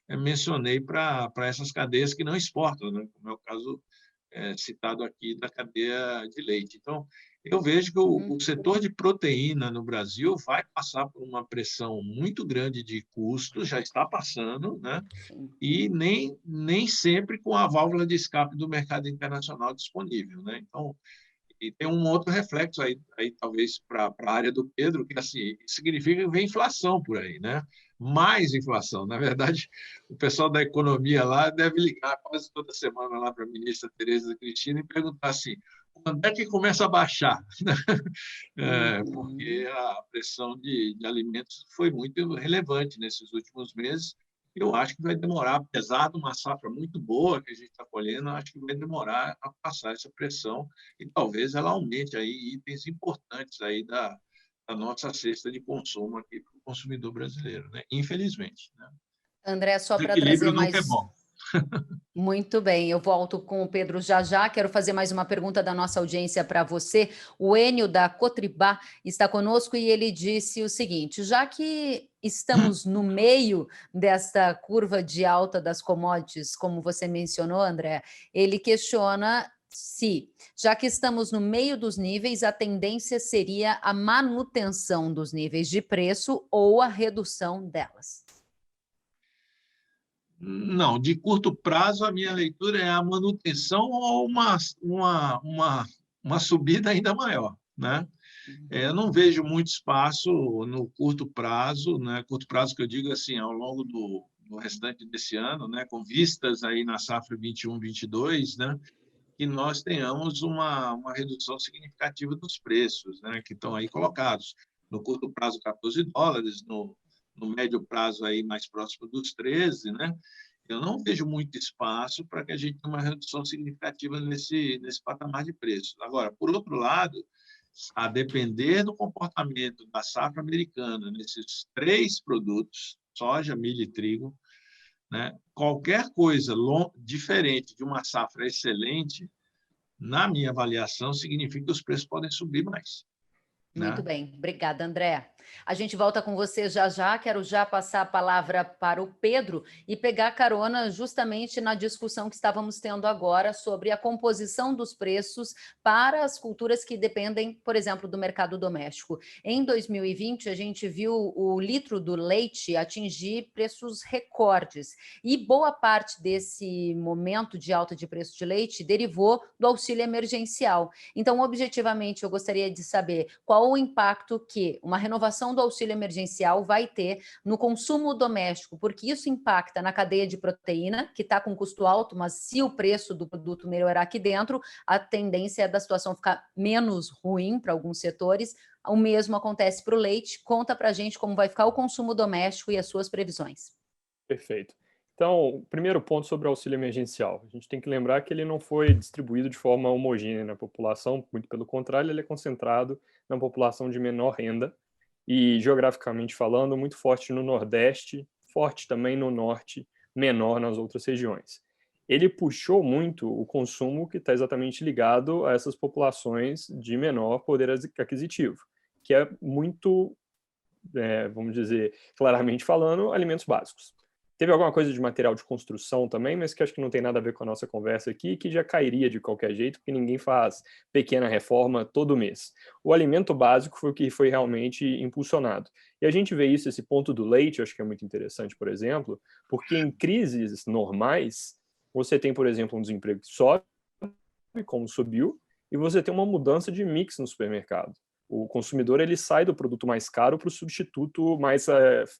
mencionei para essas cadeias que não exportam, né? Como é o caso citado aqui da cadeia de leite. Então, eu vejo que o setor de proteína no Brasil vai passar por uma pressão muito grande de custos, já está passando, né? E nem sempre com a válvula de escape do mercado internacional disponível, né? Então, e tem um outro reflexo aí talvez para a área do Pedro, que assim, significa que vem inflação por aí, né? Mais inflação. Na verdade, o pessoal da economia lá deve ligar quase toda semana lá para a ministra Tereza Cristina e perguntar assim, quando é que começa a baixar? Porque a pressão de alimentos foi muito relevante nesses últimos meses. Eu acho que vai demorar, apesar de uma safra muito boa que a gente está colhendo, acho que vai demorar a passar essa pressão e talvez ela aumente aí itens importantes aí da nossa cesta de consumo aqui para o consumidor brasileiro, né? Infelizmente. Né? André, só O para trazer equilíbrio nunca é mais... bom. Muito bem, eu volto com o Pedro já já. Quero fazer mais uma pergunta da nossa audiência para você. O Enio da Cotribá está conosco e ele disse o seguinte: já que estamos no meio desta curva de alta das commodities, como você mencionou, André, ele questiona se, já que estamos no meio dos níveis, a tendência seria a manutenção dos níveis de preço ou a redução delas. Não, de curto prazo, a minha leitura é a manutenção ou uma subida ainda maior, né? Eu não vejo muito espaço no curto prazo, né? Curto prazo que eu digo assim, ao longo do restante desse ano, né? Com vistas aí na safra 21/22, né? Que nós tenhamos uma redução significativa dos preços, né? Que estão aí colocados. No curto prazo, $14, no médio prazo aí mais próximo dos 13, né? Eu não vejo muito espaço para que a gente tenha uma redução significativa nesse patamar de preços. Agora, por outro lado, a depender do comportamento da safra americana nesses 3 produtos, soja, milho e trigo, né, qualquer coisa diferente de uma safra excelente, na minha avaliação, significa que os preços podem subir mais. Muito Né? bem, obrigada, André. A gente volta com você já já. Quero já passar a palavra para o Pedro e pegar carona justamente na discussão que estávamos tendo agora sobre a composição dos preços para as culturas que dependem, por exemplo, do mercado doméstico. Em 2020, a gente viu o litro do leite atingir preços recordes e boa parte desse momento de alta de preço de leite derivou do auxílio emergencial. Então, objetivamente, eu gostaria de saber qual o impacto que uma renovação do auxílio emergencial vai ter no consumo doméstico, porque isso impacta na cadeia de proteína, que está com custo alto, mas se o preço do produto melhorar aqui dentro, a tendência é da situação ficar menos ruim para alguns setores. O mesmo acontece para o leite. Conta para a gente como vai ficar o consumo doméstico e as suas previsões. Perfeito. Então, o primeiro ponto sobre o auxílio emergencial. A gente tem que lembrar que ele não foi distribuído de forma homogênea na população, muito pelo contrário, ele é concentrado na população de menor renda e, geograficamente falando, muito forte no Nordeste, forte também no Norte, menor nas outras regiões. Ele puxou muito o consumo que está exatamente ligado a essas populações de menor poder aquisitivo, que é muito, vamos dizer, claramente falando, alimentos básicos. Teve alguma coisa de material de construção também, mas que acho que não tem nada a ver com a nossa conversa aqui, que já cairia de qualquer jeito, porque ninguém faz pequena reforma todo mês. O alimento básico foi o que foi realmente impulsionado. E a gente vê isso, esse ponto do leite, acho que é muito interessante, por exemplo, porque em crises normais, você tem, por exemplo, um desemprego que sobe, como subiu, e você tem uma mudança de mix no supermercado. O consumidor ele sai do produto mais caro para o substituto mais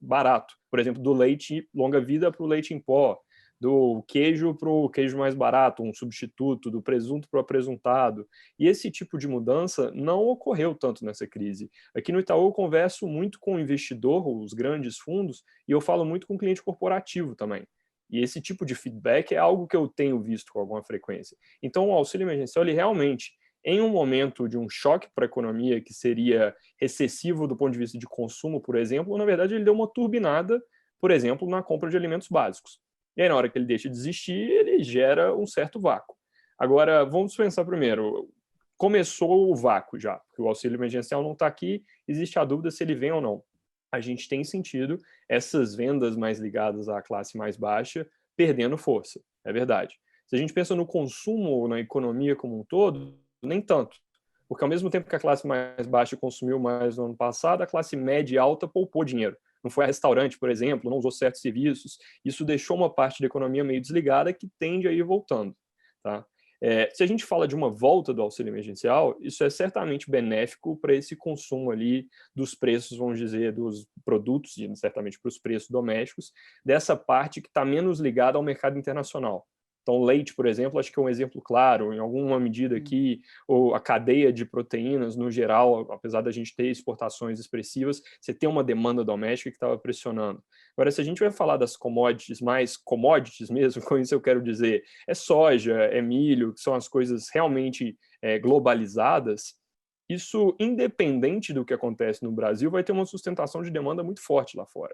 barato. Por exemplo, do leite longa-vida para o leite em pó, do queijo para o queijo mais barato, um substituto, do presunto para o apresuntado. E esse tipo de mudança não ocorreu tanto nessa crise. Aqui no Itaú eu converso muito com o investidor, os grandes fundos, e eu falo muito com o cliente corporativo também. E esse tipo de feedback é algo que eu tenho visto com alguma frequência. Então, o auxílio emergencial, ele realmente, em um momento de um choque para a economia que seria recessivo do ponto de vista de consumo, por exemplo, na verdade ele deu uma turbinada, por exemplo, na compra de alimentos básicos. E aí, na hora que ele deixa de existir, ele gera um certo vácuo. Agora, vamos pensar primeiro, começou o vácuo já, porque o auxílio emergencial não está aqui, existe a dúvida se ele vem ou não. A gente tem sentido essas vendas mais ligadas à classe mais baixa perdendo força, é verdade. Se a gente pensa no consumo ou na economia como um todo, nem tanto. Porque ao mesmo tempo que a classe mais baixa consumiu mais no ano passado, a classe média e alta poupou dinheiro. Não foi a restaurante, por exemplo, não usou certos serviços. Isso deixou uma parte da economia meio desligada que tende a ir voltando. Tá? Se a gente fala de uma volta do auxílio emergencial, isso é certamente benéfico para esse consumo ali dos preços, vamos dizer, dos produtos, e certamente para os preços domésticos, dessa parte que está menos ligada ao mercado internacional. Então, leite, por exemplo, acho que é um exemplo claro, em alguma medida aqui, ou a cadeia de proteínas, no geral, apesar da gente ter exportações expressivas, você tem uma demanda doméstica que estava pressionando. Agora, se a gente vai falar das commodities, mais commodities mesmo, com isso eu quero dizer, é soja, é milho, que são as coisas realmente globalizadas, isso, independente do que acontece no Brasil, vai ter uma sustentação de demanda muito forte lá fora.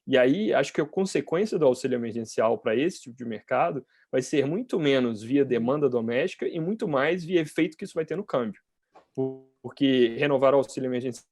E aí, acho que a consequência do auxílio emergencial para esse tipo de mercado vai ser muito menos via demanda doméstica e muito mais via efeito que isso vai ter no câmbio. Porque renovar o auxílio emergencial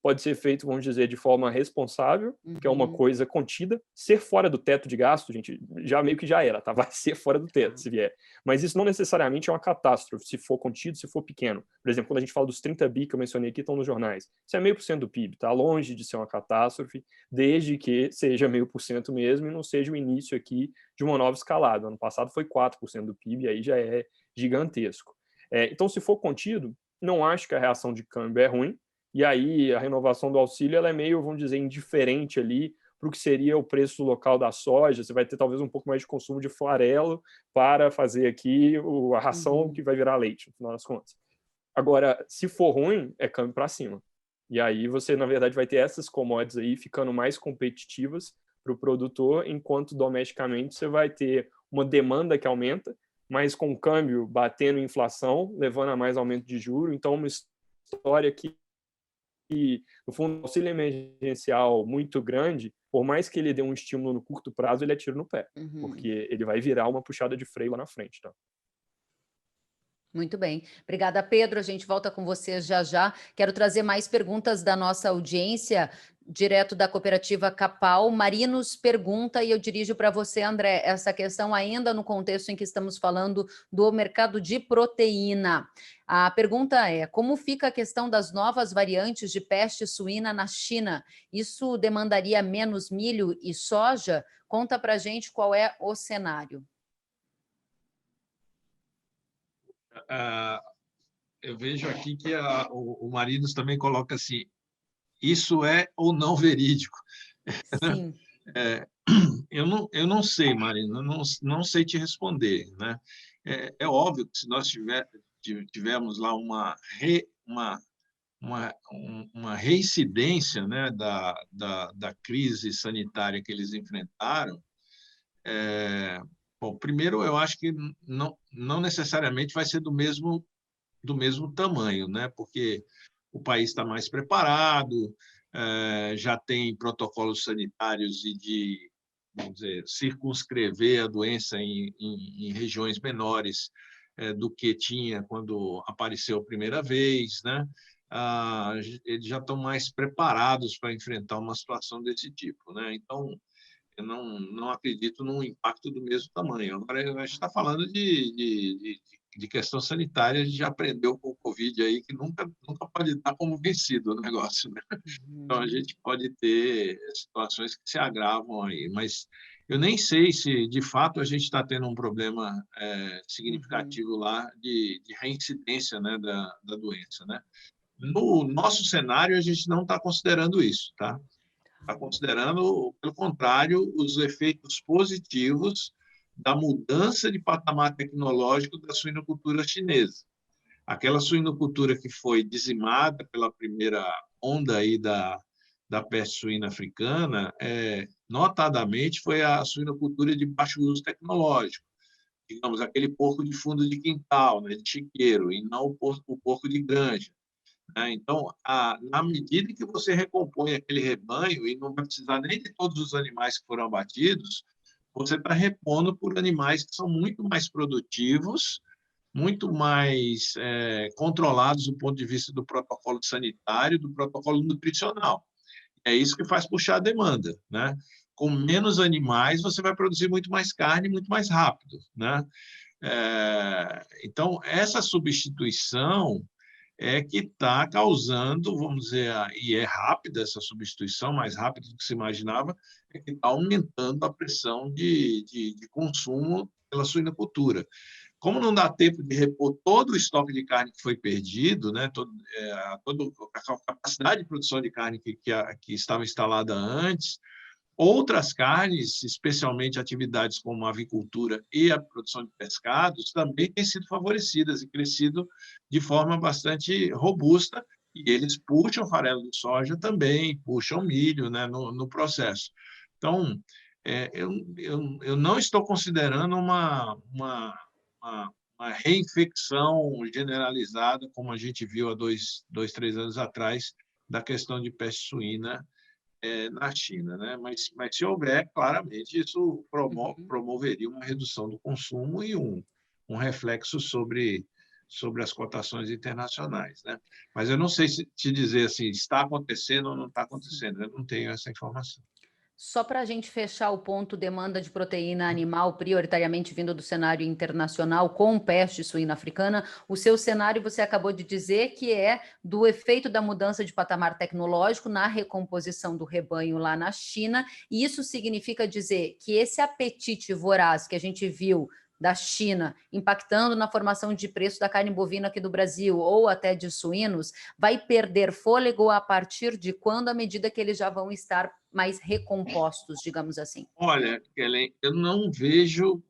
pode ser feito, vamos dizer, de forma responsável, que é uma coisa contida. Ser fora do teto de gasto, gente, já meio que já era, tá? Vai ser fora do teto, se vier. Mas isso não necessariamente é uma catástrofe, se for contido, se for pequeno. Por exemplo, quando a gente fala dos 30 bi que eu mencionei aqui, estão nos jornais. Isso é 0,5% do PIB, tá? Longe de ser uma catástrofe, desde que seja 0,5% mesmo e não seja o início aqui de uma nova escalada. Ano passado foi 4% do PIB, aí já é gigantesco. Então, se for contido, não acho que a reação de câmbio é ruim, e aí a renovação do auxílio ela é meio, vamos dizer, indiferente ali para o que seria o preço local da soja. Você vai ter talvez um pouco mais de consumo de farelo para fazer aqui a ração que vai virar leite, no final das contas. Agora, se for ruim, é câmbio para cima. E aí você, na verdade, vai ter essas commodities aí ficando mais competitivas para o produtor, enquanto domesticamente você vai ter uma demanda que aumenta, mas com o câmbio batendo inflação, levando a mais aumento de juros. Então, uma história que no fundo, o auxílio emergencial muito grande, por mais que ele dê um estímulo no curto prazo, ele é tiro no pé, porque ele vai virar uma puxada de freio lá na frente. Tá? Muito bem. Obrigada, Pedro. A gente volta com você já já. Quero trazer mais perguntas da nossa audiência, direto da cooperativa Capal. Marinos pergunta, e eu dirijo para você, André, essa questão ainda no contexto em que estamos falando do mercado de proteína. A pergunta é: como fica a questão das novas variantes de peste suína na China? Isso demandaria menos milho e soja? Conta para a gente qual é o cenário. Eu vejo aqui que o Marinos também coloca assim, isso é ou não verídico? Sim. Eu não sei, Marina, não sei te responder. Né? É óbvio que se nós tivermos lá uma uma reincidência, né, da crise sanitária que eles enfrentaram. Bom, primeiro, eu acho que não necessariamente vai ser do mesmo tamanho, né, porque o país está mais preparado, já tem protocolos sanitários e de, vamos dizer, circunscrever a doença em regiões menores do que tinha quando apareceu a primeira vez, né? Eles já estão mais preparados para enfrentar uma situação desse tipo, né? Então, eu não acredito num impacto do mesmo tamanho. Agora, a gente está falando de questão sanitária, a gente já aprendeu com o Covid aí que nunca pode dar como vencido o negócio, né? Então, a gente pode ter situações que se agravam aí, mas eu nem sei se, de fato, a gente está tendo um problema significativo lá de reincidência, né, da doença, né? No nosso cenário, a gente não está considerando isso, tá? Está considerando, pelo contrário, os efeitos positivos da mudança de patamar tecnológico da suinocultura chinesa. Aquela suinocultura que foi dizimada pela primeira onda aí da peste suína africana, notadamente, foi a suinocultura de baixo uso tecnológico, digamos, aquele porco de fundo de quintal, né, de chiqueiro, e não o porco de granja. Então, na medida que você recompõe aquele rebanho, e não vai precisar nem de todos os animais que foram abatidos, você está repondo por animais que são muito mais produtivos, muito mais controlados do ponto de vista do protocolo sanitário, do protocolo nutricional. É isso que faz puxar a demanda, né? Com menos animais, você vai produzir muito mais carne, muito mais rápido, né? Então, essa substituição que está causando, vamos dizer, e é rápida essa substituição, mais rápida do que se imaginava, que está aumentando a pressão de consumo pela suinocultura. Como não dá tempo de repor todo o estoque de carne que foi perdido, né, toda a capacidade de produção de carne que estava instalada antes, outras carnes, especialmente atividades como a avicultura e a produção de pescados, também têm sido favorecidas e crescido de forma bastante robusta, e eles puxam farelo de soja também, puxam milho, né, no processo. Então, eu não estou considerando uma reinfecção generalizada, como a gente viu há 3 anos atrás, da questão de peste suína na China, né? Mas se houver, claramente, isso promoveria uma redução do consumo e um reflexo sobre as cotações internacionais, né? Mas eu não sei se te dizer assim, está acontecendo ou não está acontecendo, eu não tenho essa informação. Só para a gente fechar o ponto, demanda de proteína animal, prioritariamente vindo do cenário internacional, com peste suína africana, o seu cenário, você acabou de dizer que é do efeito da mudança de patamar tecnológico na recomposição do rebanho lá na China, e isso significa dizer que esse apetite voraz que a gente viu da China, impactando na formação de preço da carne bovina aqui do Brasil, ou até de suínos, vai perder fôlego a partir de quando, à medida que eles já vão estar mais recompostos, digamos assim? Olha, Kellen, eu não vejo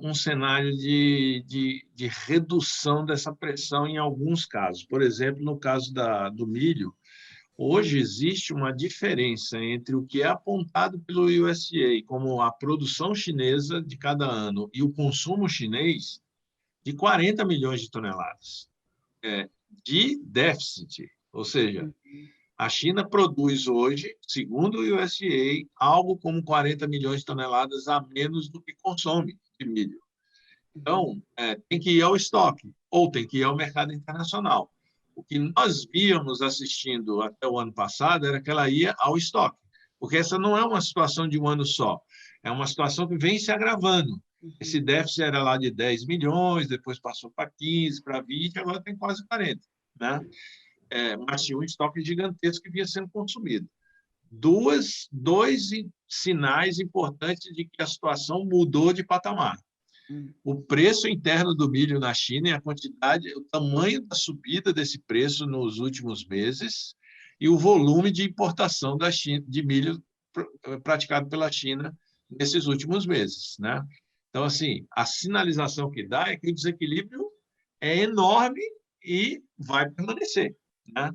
um cenário de redução dessa pressão em alguns casos. Por exemplo, no caso do milho, hoje existe uma diferença entre o que é apontado pelo USDA como a produção chinesa de cada ano e o consumo chinês de 40 milhões de toneladas de déficit. Ou seja, a China produz hoje, segundo o USDA, algo como 40 milhões de toneladas a menos do que consome de milho. Então, tem que ir ao estoque ou tem que ir ao mercado internacional. O que nós víamos assistindo até o ano passado era que ela ia ao estoque, porque essa não é uma situação de um ano só, é uma situação que vem se agravando. Esse déficit era lá de 10 milhões, depois passou para 15, para 20, agora tem quase 40, né? Mas tinha um estoque gigantesco que vinha sendo consumido. Dois sinais importantes de que a situação mudou de patamar. O preço interno do milho na China e a quantidade, o tamanho da subida desse preço nos últimos meses e o volume de importação da China, de milho praticado pela China nesses últimos meses, né? Então, assim, a sinalização que dá é que o desequilíbrio é enorme e vai permanecer, né?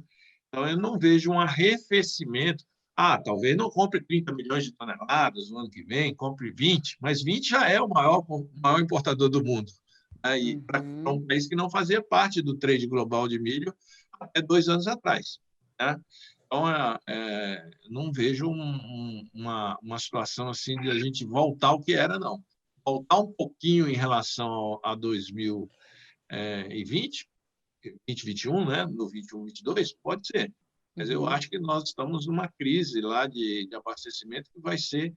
Então, eu não vejo um arrefecimento. Talvez não compre 30 milhões de toneladas no ano que vem, compre 20, mas 20 já é o maior importador do mundo. Aí, para um Uhum. país que não fazia parte do trade global de milho até 2 anos atrás. Né? Então, não vejo uma situação assim de a gente voltar ao que era, não. Voltar um pouquinho em relação a 2020, 2021, né? No 21, 22, pode ser. Mas eu Uhum. acho que nós estamos numa crise lá de abastecimento que vai ser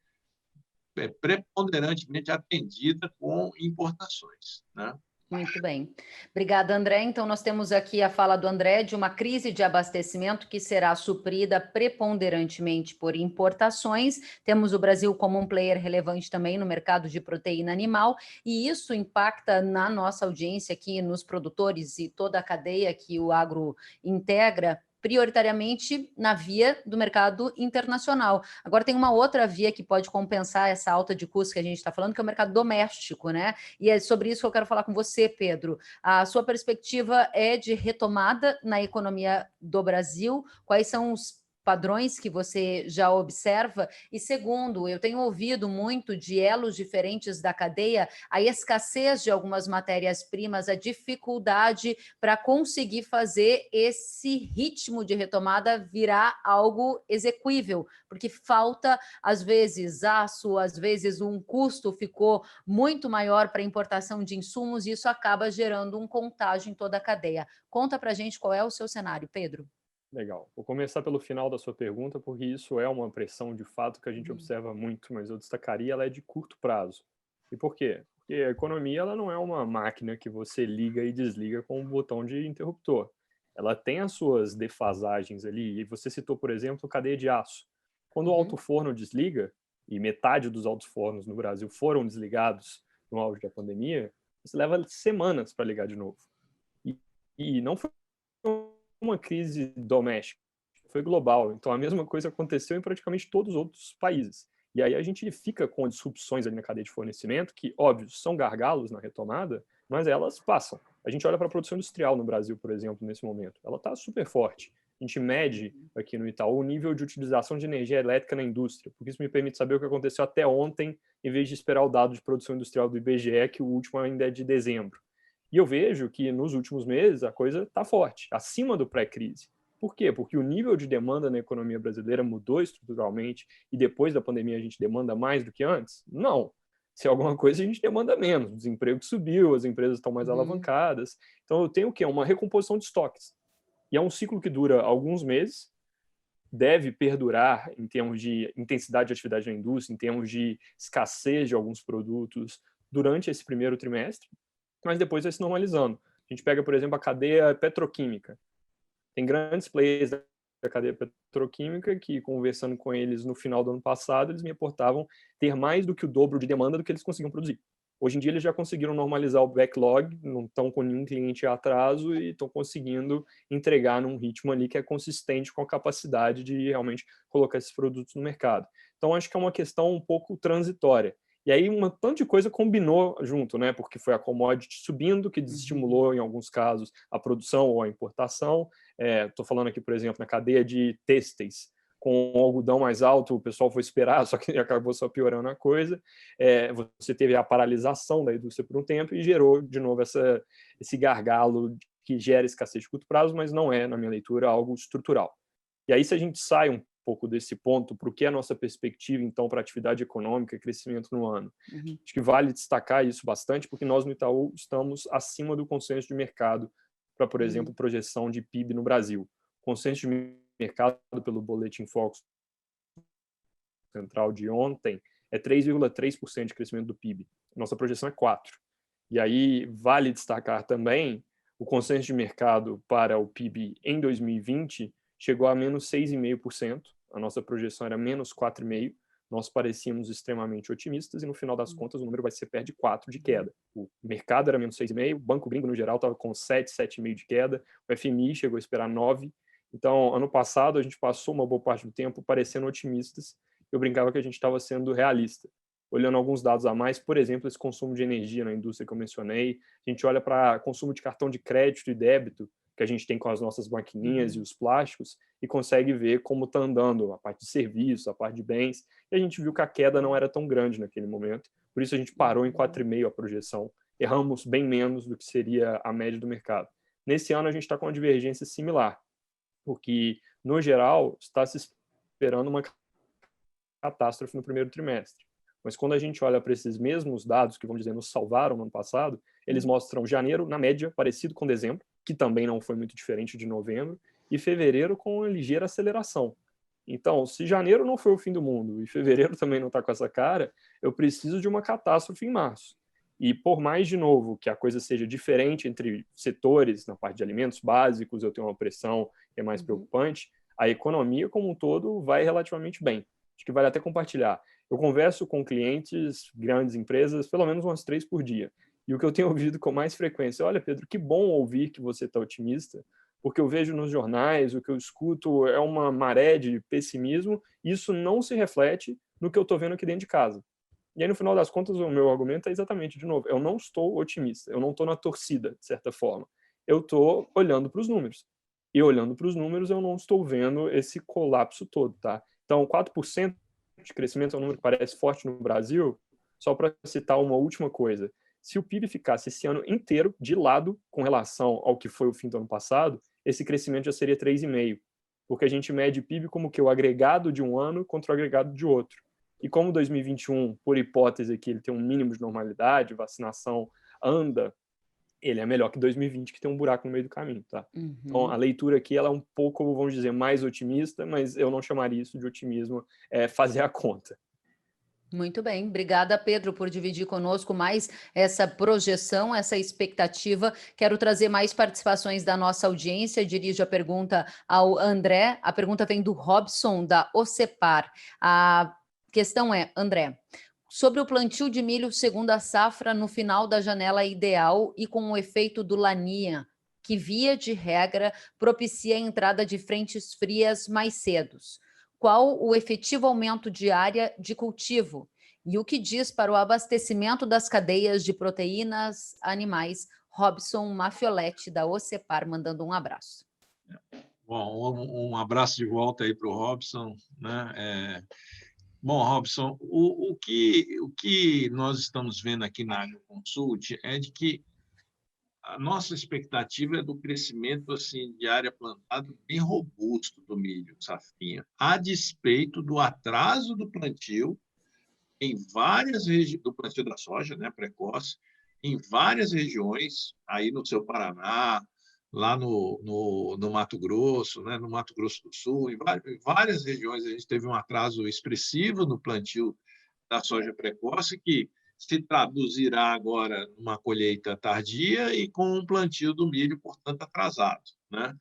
preponderantemente atendida com importações. Né? Muito bem. Obrigada, André. Então, nós temos aqui a fala do André de uma crise de abastecimento que será suprida preponderantemente por importações. Temos o Brasil como um player relevante também no mercado de proteína animal, e isso impacta na nossa audiência aqui, nos produtores e toda a cadeia que o agro integra, prioritariamente na via do mercado internacional. Agora, tem uma outra via que pode compensar essa alta de custo que a gente está falando, que é o mercado doméstico, né? E é sobre isso que eu quero falar com você, Pedro. A sua perspectiva é de retomada na economia do Brasil? Quais são os padrões que você já observa? E segundo, eu tenho ouvido muito de elos diferentes da cadeia, a escassez de algumas matérias-primas, a dificuldade para conseguir fazer esse ritmo de retomada virar algo execuível, porque falta, às vezes, aço, às vezes um custo ficou muito maior para importação de insumos e isso acaba gerando um contágio em toda a cadeia. Conta para a gente qual é o seu cenário, Pedro. Legal. Vou começar pelo final da sua pergunta, porque isso é uma pressão de fato que a gente Uhum. observa muito, mas eu destacaria ela é de curto prazo. E por quê? Porque a economia ela não é uma máquina que você liga e desliga com um botão de interruptor. Ela tem as suas defasagens ali, e você citou, por exemplo, cadeia de aço. Quando o alto Uhum. forno desliga, e metade dos altos fornos no Brasil foram desligados no auge da pandemia, você leva semanas para ligar de novo. E, e não foi uma crise doméstica, foi global. Então a mesma coisa aconteceu em praticamente todos os outros países. E aí a gente fica com disrupções ali na cadeia de fornecimento, que, óbvio, são gargalos na retomada, mas elas passam. A gente olha para a produção industrial no Brasil, por exemplo, nesse momento. Ela está super forte. A gente mede aqui no Itaú o nível de utilização de energia elétrica na indústria, porque isso me permite saber o que aconteceu até ontem, em vez de esperar o dado de produção industrial do IBGE, que o último ainda é de dezembro. E eu vejo que nos últimos meses a coisa está forte, acima do pré-crise. Por quê? Porque o nível de demanda na economia brasileira mudou estruturalmente e depois da pandemia a gente demanda mais do que antes? Não. Se é alguma coisa, a gente demanda menos. O desemprego subiu, as empresas estão mais Uhum. alavancadas. Então eu tenho o quê? Uma recomposição de estoques. E é um ciclo que dura alguns meses, deve perdurar em termos de intensidade de atividade na indústria, em termos de escassez de alguns produtos durante esse primeiro trimestre, mas depois vai se normalizando. A gente pega, por exemplo, a cadeia petroquímica. Tem grandes players da cadeia petroquímica que, conversando com eles no final do ano passado, eles me reportavam ter mais do que o dobro de demanda do que eles conseguiam produzir. Hoje em dia, eles já conseguiram normalizar o backlog, não estão com nenhum cliente em atraso e estão conseguindo entregar num ritmo ali que é consistente com a capacidade de realmente colocar esses produtos no mercado. Então, acho que é uma questão um pouco transitória. E aí, um tanto de coisa combinou junto, né? Porque foi a commodity subindo, que Uhum. desestimulou, em alguns casos, a produção ou a importação. Estou falando aqui, por exemplo, na cadeia de têxteis, com o algodão mais alto, o pessoal foi esperar, só que acabou só piorando a coisa. Você teve a paralisação da indústria por um tempo e gerou, de novo, esse gargalo que gera escassez de curto prazo, mas não é, na minha leitura, algo estrutural. E aí, se a gente sai um pouco desse ponto, para o que é a nossa perspectiva, então, para a atividade econômica e crescimento no ano, Uhum. acho que vale destacar isso bastante, porque nós no Itaú estamos acima do consenso de mercado para, por exemplo, Uhum. projeção de PIB no Brasil. O consenso de mercado pelo Boletim Focus Central de ontem é 3,3% de crescimento do PIB. Nossa projeção é 4%. E aí vale destacar também o consenso de mercado para o PIB em 2020 chegou a menos 6,5%. A nossa projeção era menos 4,5%. Nós parecíamos extremamente otimistas e no final das contas o número vai ser perto de 4 de queda. O mercado era menos 6,5%, o Banco Gringo no geral estava com 7, 7,5% de queda, o FMI chegou a esperar 9%. Então, ano passado a gente passou uma boa parte do tempo parecendo otimistas. Eu brincava que a gente estava sendo realista. Olhando alguns dados a mais, por exemplo, esse consumo de energia na indústria que eu mencionei, a gente olha para consumo de cartão de crédito e débito, que a gente tem com as nossas maquininhas e os plásticos, e consegue ver como está andando a parte de serviços, a parte de bens, e a gente viu que a queda não era tão grande naquele momento, por isso a gente parou em 4,5 a projeção, erramos bem menos do que seria a média do mercado. Nesse ano a gente está com uma divergência similar, porque, no geral, está se esperando uma catástrofe no primeiro trimestre. Mas quando a gente olha para esses mesmos dados que, vamos dizer, nos salvaram no ano passado, eles mostram janeiro, na média, parecido com dezembro, que também não foi muito diferente de novembro, e fevereiro com uma ligeira aceleração. Então, se janeiro não foi o fim do mundo e fevereiro também não está com essa cara, eu preciso de uma catástrofe em março. E por mais, de novo, que a coisa seja diferente entre setores, na parte de alimentos básicos, eu tenho uma pressão que é mais preocupante, a economia como um todo vai relativamente bem. Acho que vale até compartilhar. Eu converso com clientes, grandes empresas, pelo menos umas 3 por dia. E o que eu tenho ouvido com mais frequência, olha, Pedro, que bom ouvir que você está otimista, porque eu vejo nos jornais, o que eu escuto é uma maré de pessimismo, e isso não se reflete no que eu estou vendo aqui dentro de casa. E aí, no final das contas, o meu argumento é exatamente, de novo, eu não estou otimista, eu não estou na torcida, de certa forma. Eu estou olhando para os números. E olhando para os números, eu não estou vendo esse colapso todo, tá? Então, 4% de crescimento é um número que parece forte no Brasil. Só para citar uma última coisa. Se o PIB ficasse esse ano inteiro de lado com relação ao que foi o fim do ano passado, esse crescimento já seria 3,5%. Porque a gente mede PIB como que o agregado de um ano contra o agregado de outro. E como 2021, por hipótese aqui, ele tem um mínimo de normalidade, vacinação anda, ele é melhor que 2020, que tem um buraco no meio do caminho, tá? Então, a leitura aqui, ela é um pouco, vamos dizer, mais otimista, mas eu não chamaria isso de otimismo, fazer a conta. Muito bem, obrigada, Pedro, por dividir conosco mais essa projeção, essa expectativa. Quero trazer mais participações da nossa audiência. Dirijo a pergunta ao André. A pergunta vem do Robson, da OCEPAR. A questão é, André, sobre o plantio de milho segundo a safra no final da janela ideal e com o efeito do Laninha, que, via de regra, propicia a entrada de frentes frias mais cedos. Qual o efetivo aumento de área de cultivo e o que diz para o abastecimento das cadeias de proteínas animais? Robson Mafioletti, da OCEPAR, mandando um abraço. Bom, um abraço de volta aí para o Robson, né? Bom, Robson, o que nós estamos vendo aqui na AgroConsult é de que a nossa expectativa é do crescimento assim, de área plantada bem robusto do milho, safrinha, a despeito do atraso do plantio em várias regiões, do plantio da soja, né, precoce, em várias regiões, aí no seu Paraná, lá no Mato Grosso, né, no Mato Grosso do Sul, em várias regiões a gente teve um atraso expressivo no plantio da soja precoce, que se traduzirá agora numa colheita tardia e com um plantio do milho, portanto, atrasado, né?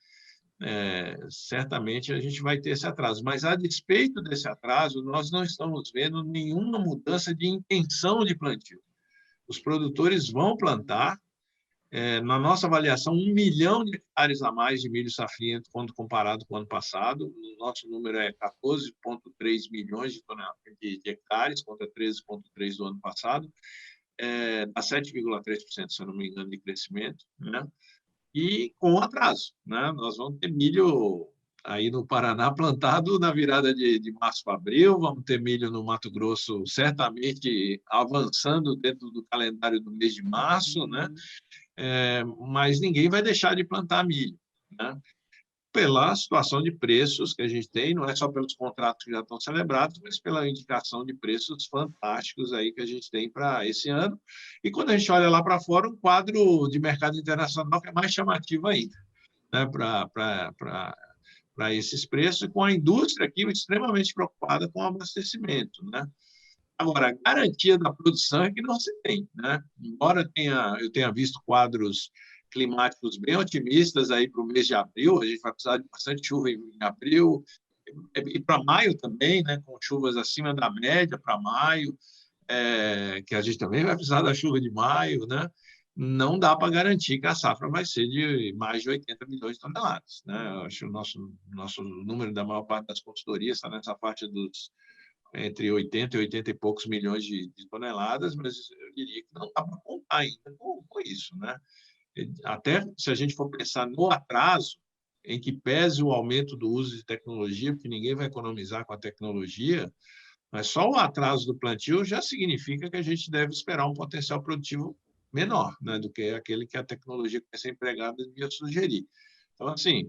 Certamente a gente vai ter esse atraso, mas a despeito desse atraso, nós não estamos vendo nenhuma mudança de intenção de plantio. Os produtores vão plantar, na nossa avaliação, 1 milhão de hectares a mais de milho safrinha quando comparado com o ano passado. O nosso número é 14,3 milhões de hectares, contra 13,3 do ano passado. Dá 7,3%, se eu não me engano, de crescimento, né? E com atraso, né? Nós vamos ter milho aí no Paraná plantado na virada de março para abril, vamos ter milho no Mato Grosso certamente avançando dentro do calendário do mês de março, né? Mas ninguém vai deixar de plantar milho, né? Pela situação de preços que a gente tem, não é só pelos contratos que já estão celebrados, mas pela indicação de preços fantásticos aí que a gente tem para esse ano. E quando a gente olha lá para fora, um quadro de mercado internacional que é mais chamativo ainda, né, para esses preços, e com a indústria aqui extremamente preocupada com o abastecimento, né? Agora, a garantia da produção é que não se tem, né? Embora eu tenha visto quadros climáticos bem otimistas aí para o mês de abril, a gente vai precisar de bastante chuva em abril, e para maio também, né? Com chuvas acima da média para maio, que a gente também vai precisar da chuva de maio, né? Não dá para garantir que a safra vai ser de mais de 80 milhões de toneladas, né? Eu acho que o nosso número da maior parte das consultorias está nessa faixa dos entre 80 e 80 e poucos milhões de toneladas, mas eu diria que não dá para contar ainda com isso, né? Até se a gente for pensar no atraso, em que pese o aumento do uso de tecnologia, porque ninguém vai economizar com a tecnologia, mas só o atraso do plantio já significa que a gente deve esperar um potencial produtivo menor, né, do que aquele que a tecnologia que vai ser empregada devia sugerir. Então, assim,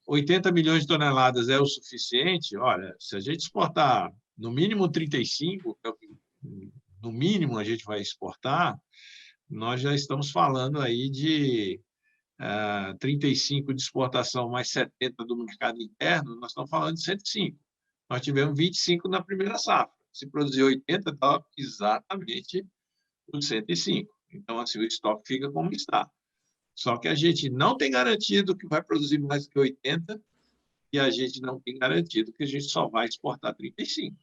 80 milhões de toneladas é o suficiente? Olha, se a gente exportar no mínimo 35, que é o que no mínimo a gente vai exportar, nós já estamos falando aí de 35 de exportação mais 70 do mercado interno, nós estamos falando de 105. Nós tivemos 25 na primeira safra. Se produzir 80, dá exatamente os 105. Então, assim, o estoque fica como está. Só que a gente não tem garantido que vai produzir mais do que 80 e a gente não tem garantido que a gente só vai exportar 35.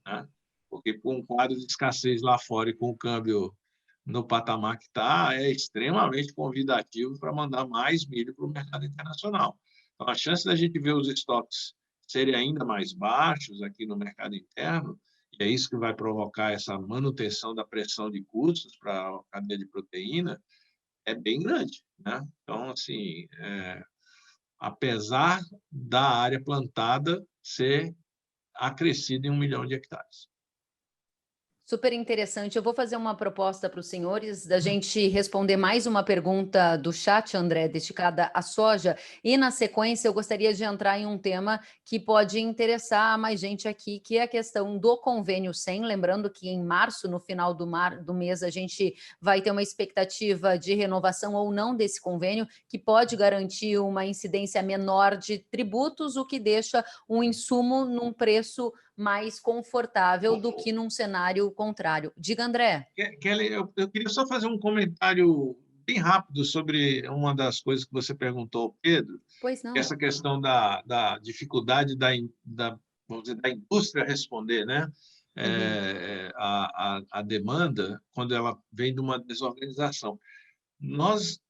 Né? Porque com um quadro de escassez lá fora e com o câmbio no patamar que está, é extremamente convidativo para mandar mais milho para o mercado internacional. Então, a chance da gente ver os estoques serem ainda mais baixos aqui no mercado interno, e é isso que vai provocar essa manutenção da pressão de custos para a cadeia de proteína, é bem grande. Né? Então, assim, apesar da área plantada ser acrescida em 1 milhão de hectares. Super interessante. Eu vou fazer uma proposta para os senhores da gente responder mais uma pergunta do chat, André, dedicada à soja. E na sequência eu gostaria de entrar em um tema que pode interessar a mais gente aqui, que é a questão do convênio 100. Lembrando que em março, no final do mês, a gente vai ter uma expectativa de renovação ou não desse convênio, que pode garantir uma incidência menor de tributos, o que deixa um insumo num preço mais confortável do que num cenário contrário. Diga, André. Kelly, eu queria só fazer um comentário bem rápido sobre uma das coisas que você perguntou ao Pedro, Pois não. essa questão da dificuldade vamos dizer, da indústria responder, né? A demanda quando ela vem de uma desorganização. Nós,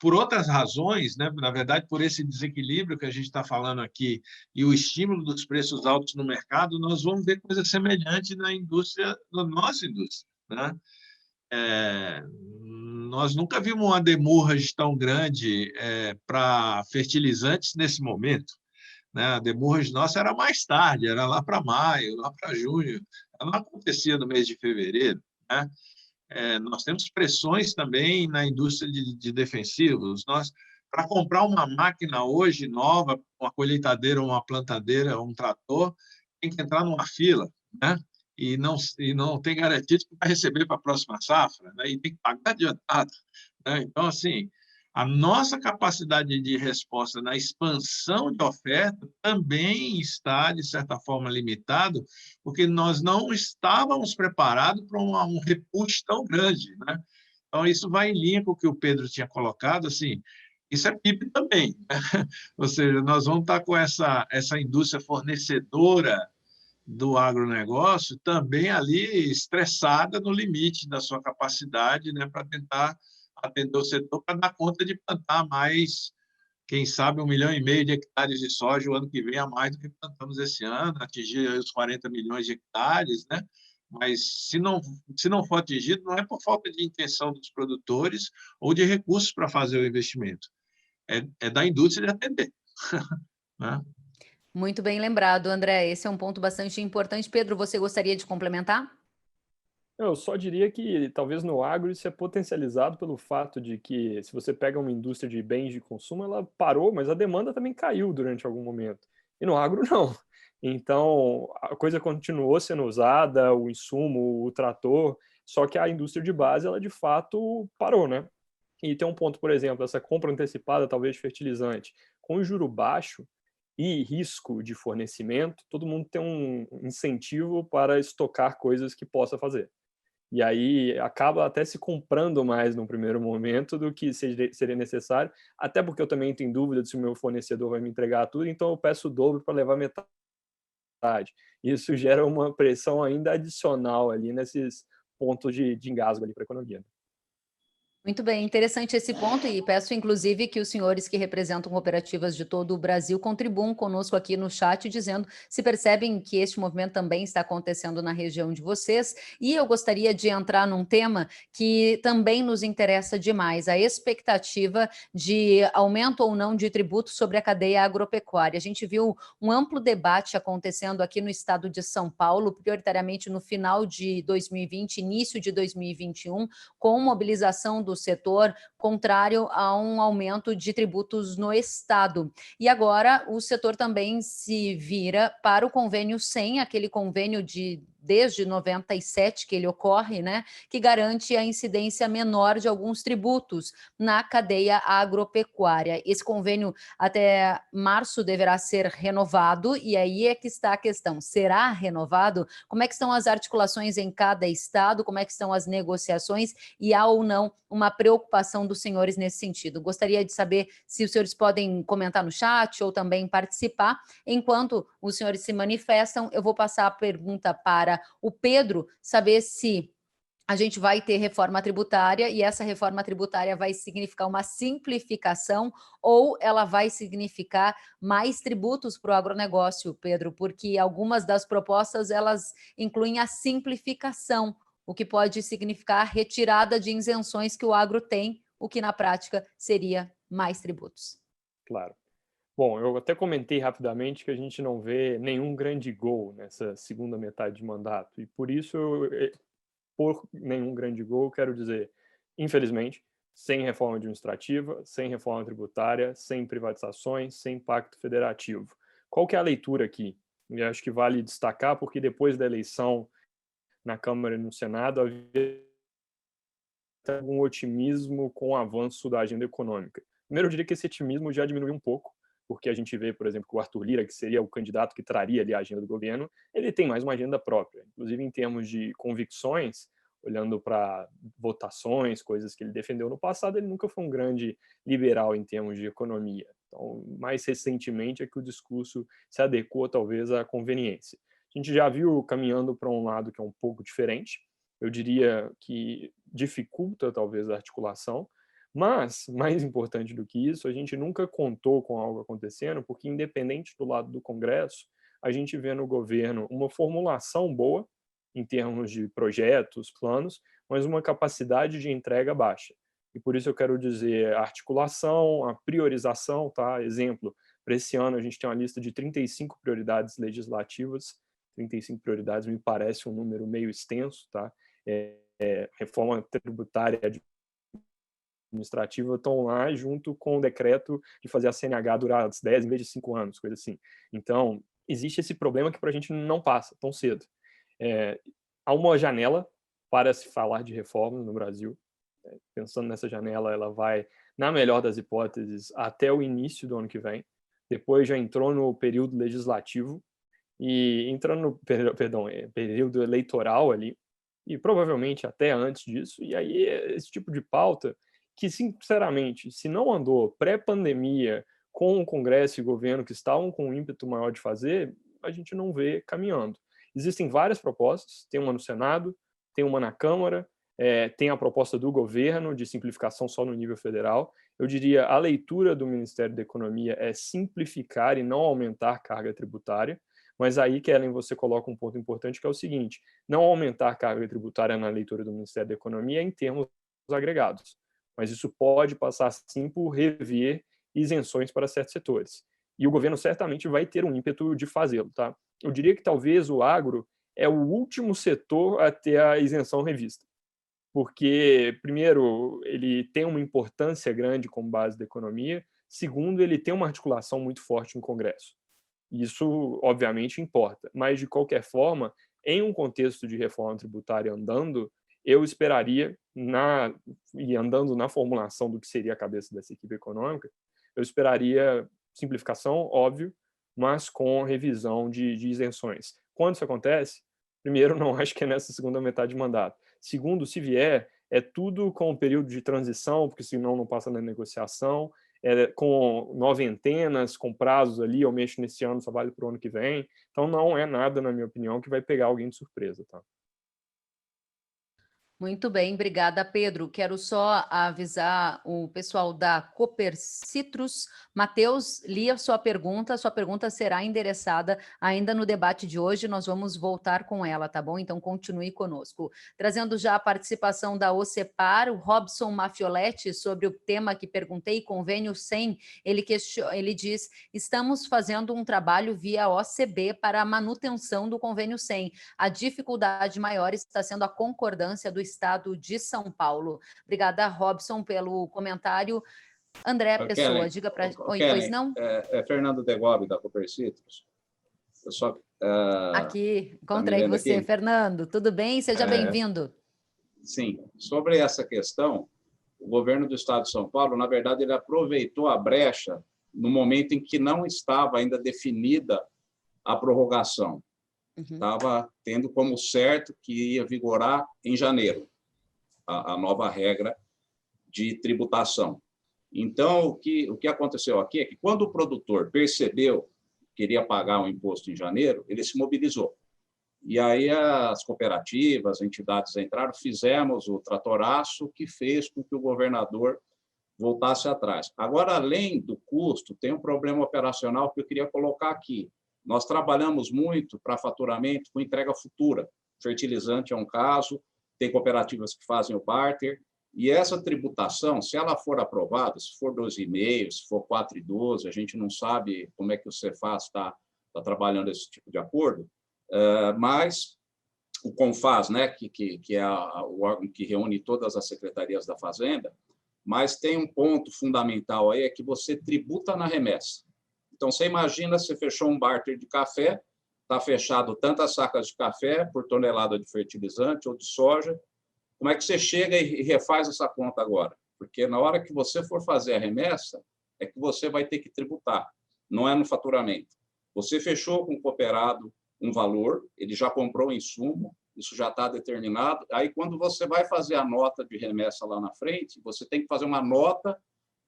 por outras razões, né, na verdade, por esse desequilíbrio que a gente está falando aqui e o estímulo dos preços altos no mercado, nós vamos ver coisa semelhante na indústria, na nossa indústria. Né? Nós nunca vimos uma demurragem tão grande para fertilizantes nesse momento. Né? A demurragem nossa era mais tarde, era lá para maio, lá para junho, ela não acontecia no mês de fevereiro. Né? Nós temos pressões também na indústria de defensivos. Para comprar uma máquina hoje nova, uma colheitadeira, uma plantadeira, um trator, tem que entrar numa fila, né? E não tem garantia de que vai receber para a próxima safra, né? E tem que pagar adiantado. Né? Então, assim, a nossa capacidade de resposta na expansão de oferta também está, de certa forma, limitado, porque nós não estávamos preparados para um repuxo tão grande. Né? Então, isso vai em linha com o que o Pedro tinha colocado, assim, isso é PIB também. Né? Ou seja, nós vamos estar com essa indústria fornecedora do agronegócio também ali estressada no limite da sua capacidade, né, para tentar atender o setor, para dar conta de plantar mais, quem sabe, 1,5 milhão de hectares de soja o ano que vem, a mais do que plantamos esse ano, atingir os 40 milhões de hectares, né? Mas se não for atingido, não é por falta de intenção dos produtores ou de recursos para fazer o investimento, é da indústria de atender. Né? Muito bem lembrado, André. Esse é um ponto bastante importante. Pedro, você gostaria de complementar? Eu só diria que talvez no agro isso é potencializado pelo fato de que se você pega uma indústria de bens de consumo, ela parou, mas a demanda também caiu durante algum momento. E no agro não. Então a coisa continuou sendo usada, o insumo, o trator, só que a indústria de base ela de fato parou, né? E tem um ponto, por exemplo, essa compra antecipada talvez de fertilizante, com juro baixo e risco de fornecimento, todo mundo tem um incentivo para estocar coisas que possa fazer. E aí acaba até se comprando mais no primeiro momento do que seria necessário, até porque eu também tenho dúvida de se o meu fornecedor vai me entregar tudo, então eu peço o dobro para levar metade. Isso gera uma pressão ainda adicional ali nesses pontos de engasgo ali para a economia. Muito bem, interessante esse ponto e peço inclusive que os senhores que representam cooperativas de todo o Brasil contribuam conosco aqui no chat dizendo se percebem que este movimento também está acontecendo na região de vocês. E eu gostaria de entrar num tema que também nos interessa demais, a expectativa de aumento ou não de tributos sobre a cadeia agropecuária. A gente viu um amplo debate acontecendo aqui no estado de São Paulo, prioritariamente no final de 2020, início de 2021, com mobilização do setor contrário a um aumento de tributos no Estado. E agora o setor também se vira para o convênio 100, aquele convênio de desde 97 que ele ocorre, né, que garante a incidência menor de alguns tributos na cadeia agropecuária. Esse convênio até março deverá ser renovado e aí é que está a questão. Será renovado? Como é que estão as articulações em cada estado? Como é que estão as negociações? E há ou não uma preocupação dos senhores nesse sentido. Gostaria de saber se os senhores podem comentar no chat ou também participar. Enquanto os senhores se manifestam, eu vou passar a pergunta para o Pedro, saber se a gente vai ter reforma tributária e essa reforma tributária vai significar uma simplificação ou ela vai significar mais tributos para o agronegócio, Pedro, porque algumas das propostas elas incluem a simplificação, o que pode significar a retirada de isenções que o agro tem, o que na prática seria mais tributos. Claro. Bom, eu até comentei rapidamente que a gente não vê nenhum grande gol nessa segunda metade de mandato, e por isso, por nenhum grande gol, quero dizer, infelizmente, sem reforma administrativa, sem reforma tributária, sem privatizações, sem pacto federativo. Qual que é a leitura aqui? Eu acho que vale destacar, porque depois da eleição na Câmara e no Senado, havia algum otimismo com o avanço da agenda econômica. Primeiro, eu diria que esse otimismo já diminuiu um pouco, porque a gente vê, por exemplo, que o Arthur Lira, que seria o candidato que traria ali a agenda do governo, ele tem mais uma agenda própria. Inclusive, em termos de convicções, olhando para votações, coisas que ele defendeu no passado, ele nunca foi um grande liberal em termos de economia. Então, mais recentemente é que o discurso se adequou, talvez, à conveniência. A gente já viu caminhando para um lado que é um pouco diferente, eu diria que dificulta talvez a articulação, mas, mais importante do que isso, a gente nunca contou com algo acontecendo, porque independente do lado do Congresso, a gente vê no governo uma formulação boa, em termos de projetos, planos, mas uma capacidade de entrega baixa. E por isso eu quero dizer a articulação, a priorização, tá? Exemplo, para esse ano a gente tem uma lista de 35 prioridades legislativas, 35 prioridades me parece um número meio extenso, tá? Reforma tributária administrativa estão lá junto com o decreto de fazer a CNH durar 10 em vez de 5 anos, coisa assim. Então, existe esse problema que para a gente não passa tão cedo. Há uma janela para se falar de reforma no Brasil. Pensando nessa janela, ela vai, na melhor das hipóteses, até o início do ano que vem. Depois já entrou no período legislativo e entrando no período eleitoral ali, e provavelmente até antes disso. E aí esse tipo de pauta que, sinceramente, se não andou pré-pandemia com o Congresso e governo que estavam com um ímpeto maior de fazer, a gente não vê caminhando. Existem várias propostas, tem uma no Senado, tem uma na Câmara, tem a proposta do governo de simplificação só no nível federal. Eu diria a leitura do Ministério da Economia é simplificar e não aumentar a carga tributária. Mas aí, Kellen, você coloca um ponto importante que é o seguinte: não aumentar a carga tributária na leitura do Ministério da Economia em termos agregados, mas isso pode passar sim por rever isenções para certos setores. E o governo certamente vai ter um ímpeto de fazê-lo, tá? Eu diria que talvez o agro é o último setor a ter a isenção revista, porque, primeiro, ele tem uma importância grande como base da economia, segundo, ele tem uma articulação muito forte no Congresso. Isso, obviamente, importa, mas, de qualquer forma, em um contexto de reforma tributária andando, eu esperaria, e andando na formulação do que seria a cabeça dessa equipe econômica, eu esperaria simplificação, óbvio, mas com revisão de isenções. Quando isso acontece? Primeiro, não acho que é nessa segunda metade de mandato. Segundo, se vier, é tudo com um período de transição, porque senão não passa na negociação, com noventenas, com prazos ali, eu mexo nesse ano, só vale para o ano que vem. Então, não é nada, na minha opinião, que vai pegar alguém de surpresa. Tá? Muito bem, obrigada, Pedro. Quero só avisar o pessoal da Cooper Citrus. Matheus, li a sua pergunta será endereçada ainda no debate de hoje, nós vamos voltar com ela, tá bom? Então continue conosco. Trazendo já a participação da OCEPAR, o Robson Mafioletti, sobre o tema que perguntei, convênio 100, ele diz, estamos fazendo um trabalho via OCB para a manutenção do convênio 100. A dificuldade maior está sendo a concordância do Estado de São Paulo. Obrigada, Robson, pelo comentário. André Pessoa, Kellen, diga para... Oi, Kellen, pois não? Fernando Degobi, da Cooper Citrus. Eu só, aqui, encontrei você, aqui? Fernando. Tudo bem? Seja bem-vindo. Sim, sobre essa questão, o governo do Estado de São Paulo, na verdade, ele aproveitou a brecha no momento em que não estava ainda definida a prorrogação. Estava tendo como certo que ia vigorar em janeiro a nova regra de tributação. Então, o que aconteceu aqui é que, quando o produtor percebeu que queria pagar o imposto em janeiro, ele se mobilizou. E aí as cooperativas, as entidades entraram, fizemos o tratoraço que fez com que o governador voltasse atrás. Agora, além do custo, tem um problema operacional que eu queria colocar aqui. Nós trabalhamos muito para faturamento com entrega futura. Fertilizante é um caso, tem cooperativas que fazem o barter, e essa tributação, se ela for aprovada, se for 2,5, se for 4,12, a gente não sabe como é que o Cefaz está trabalhando esse tipo de acordo, mas o CONFAZ, né, que é o órgão que reúne todas as secretarias da Fazenda, mas tem um ponto fundamental aí, é que você tributa na remessa. Então, você imagina, você fechou um barter de café, está fechado tantas sacas de café por tonelada de fertilizante ou de soja, como é que você chega e refaz essa conta agora? Porque na hora que você for fazer a remessa, é que você vai ter que tributar, não é no faturamento. Você fechou com o cooperado um valor, ele já comprou o insumo, isso já está determinado, aí quando você vai fazer a nota de remessa lá na frente, você tem que fazer uma nota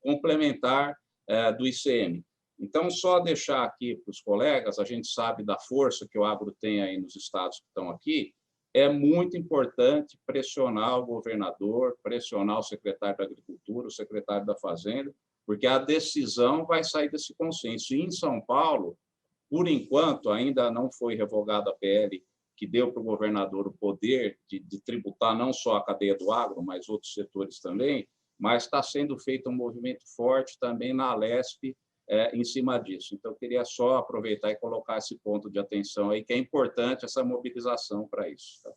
complementar do ICM. Então, só deixar aqui para os colegas, a gente sabe da força que o agro tem aí nos estados que estão aqui, é muito importante pressionar o governador, pressionar o secretário da Agricultura, o secretário da Fazenda, porque a decisão vai sair desse consenso. E em São Paulo, por enquanto, ainda não foi revogada a PL que deu para o governador o poder de tributar não só a cadeia do agro, mas outros setores também, mas está sendo feito um movimento forte também na Alesp, em cima disso. Então, eu queria só aproveitar e colocar esse ponto de atenção aí, que é importante essa mobilização para isso. Tá?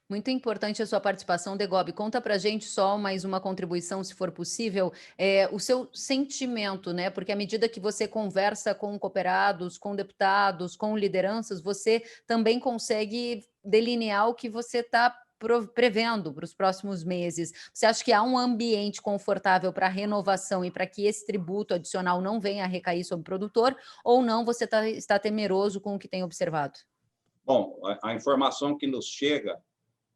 Muito importante a sua participação, Degobi. Conta para a gente só mais uma contribuição, se for possível, o seu sentimento, né? Porque à medida que você conversa com cooperados, com deputados, com lideranças, você também consegue delinear o que você está prevendo para os próximos meses. Você acha que há um ambiente confortável para renovação e para que esse tributo adicional não venha a recair sobre o produtor, ou não você está temeroso com o que tem observado? Bom, a informação que nos chega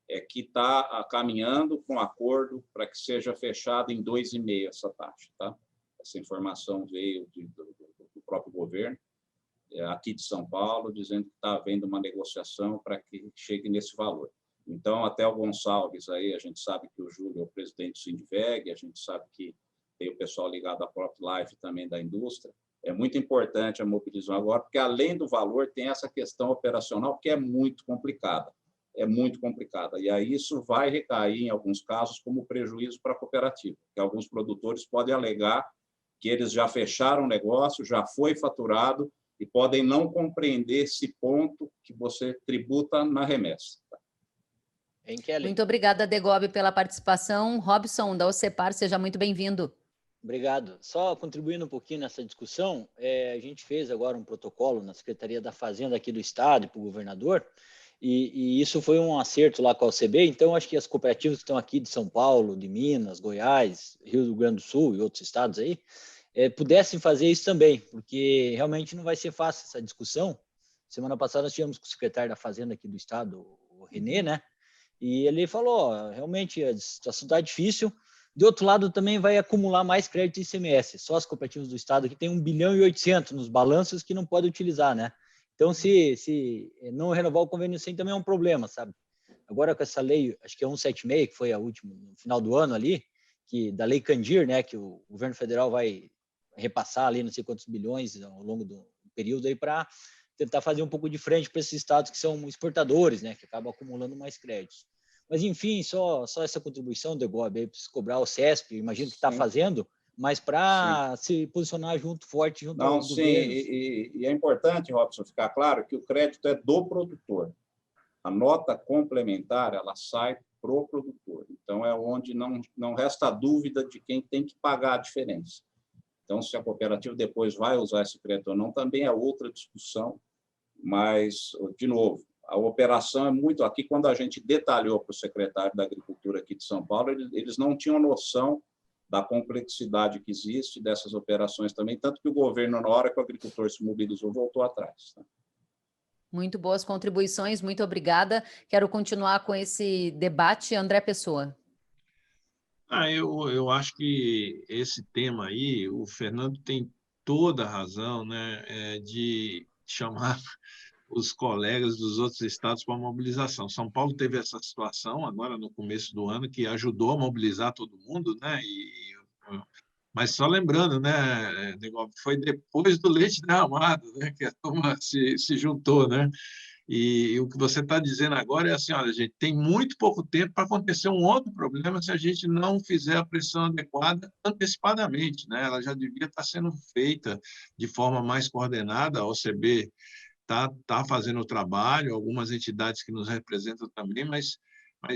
é que está caminhando com acordo para que seja fechado em 2,5 essa taxa. Tá? Essa informação veio do próprio governo, aqui de São Paulo, dizendo que está havendo uma negociação para que chegue nesse valor. Então, até o Gonçalves, aí, a gente sabe que o Júlio é o presidente do Sindiveg, a gente sabe que tem o pessoal ligado à PropLife também da indústria. É muito importante a mobilização agora, porque, além do valor, tem essa questão operacional que é muito complicada. É muito complicada. E aí isso vai recair, em alguns casos, como prejuízo para a cooperativa, que alguns produtores podem alegar que eles já fecharam o negócio, já foi faturado, e podem não compreender esse ponto que você tributa na remessa. Muito obrigada, Degobi, pela participação. Robson, da OCEPAR, seja muito bem-vindo. Obrigado. Só contribuindo um pouquinho nessa discussão, a gente fez agora um protocolo na Secretaria da Fazenda aqui do Estado para o governador, e isso foi um acerto lá com a OCB, então acho que as cooperativas que estão aqui de São Paulo, de Minas, Goiás, Rio Grande do Sul e outros estados aí, pudessem fazer isso também, porque realmente não vai ser fácil essa discussão. Semana passada nós tivemos com o secretário da Fazenda aqui do Estado, o Renê, né? E ele falou, realmente a situação está difícil. De outro lado, também vai acumular mais crédito ICMS. Só as cooperativas do Estado que tem 1,8 bilhão nos balanços que não pode utilizar, né? Então, se não renovar o convênio 100 também é um problema, sabe? agora com essa lei, acho que é 176, que foi a última, no final do ano ali, que da Lei Candir, né, que o governo federal vai repassar ali não sei quantos bilhões ao longo do período aí para tentar fazer um pouco de frente para esses estados que são exportadores, né, que acabam acumulando mais créditos. Mas, enfim, só essa contribuição do Gob aí para se cobrar o CESP, imagino que está fazendo, mas para se posicionar forte junto aos governos. E é importante, Robson, ficar claro que o crédito é do produtor. A nota complementar, ela sai para o produtor. Então, é onde não resta dúvida de quem tem que pagar a diferença. Então, se a cooperativa depois vai usar esse crédito ou não, também é outra discussão. Mas, de novo, a operação é muito... Aqui, quando a gente detalhou para o secretário da Agricultura aqui de São Paulo, eles não tinham noção da complexidade que existe dessas operações também, tanto que o governo, na hora que o agricultor se mobilizou, voltou atrás. Tá? Muito boas contribuições, muito obrigada. Quero continuar com esse debate. André Pessoa. Eu acho que esse tema aí, o Fernando tem toda a razão, né, de chamar os colegas dos outros estados para a mobilização. São Paulo teve essa situação agora no começo do ano que ajudou a mobilizar todo mundo, né? Mas só lembrando, né, foi depois do leite derramado, né, que a turma se juntou, né? E o que você está dizendo agora é assim, olha, gente, tem muito pouco tempo para acontecer um outro problema se a gente não fizer a pressão adequada antecipadamente, né? Ela já devia estar sendo feita de forma mais coordenada. A OCB tá fazendo o trabalho, algumas entidades que nos representam também, mas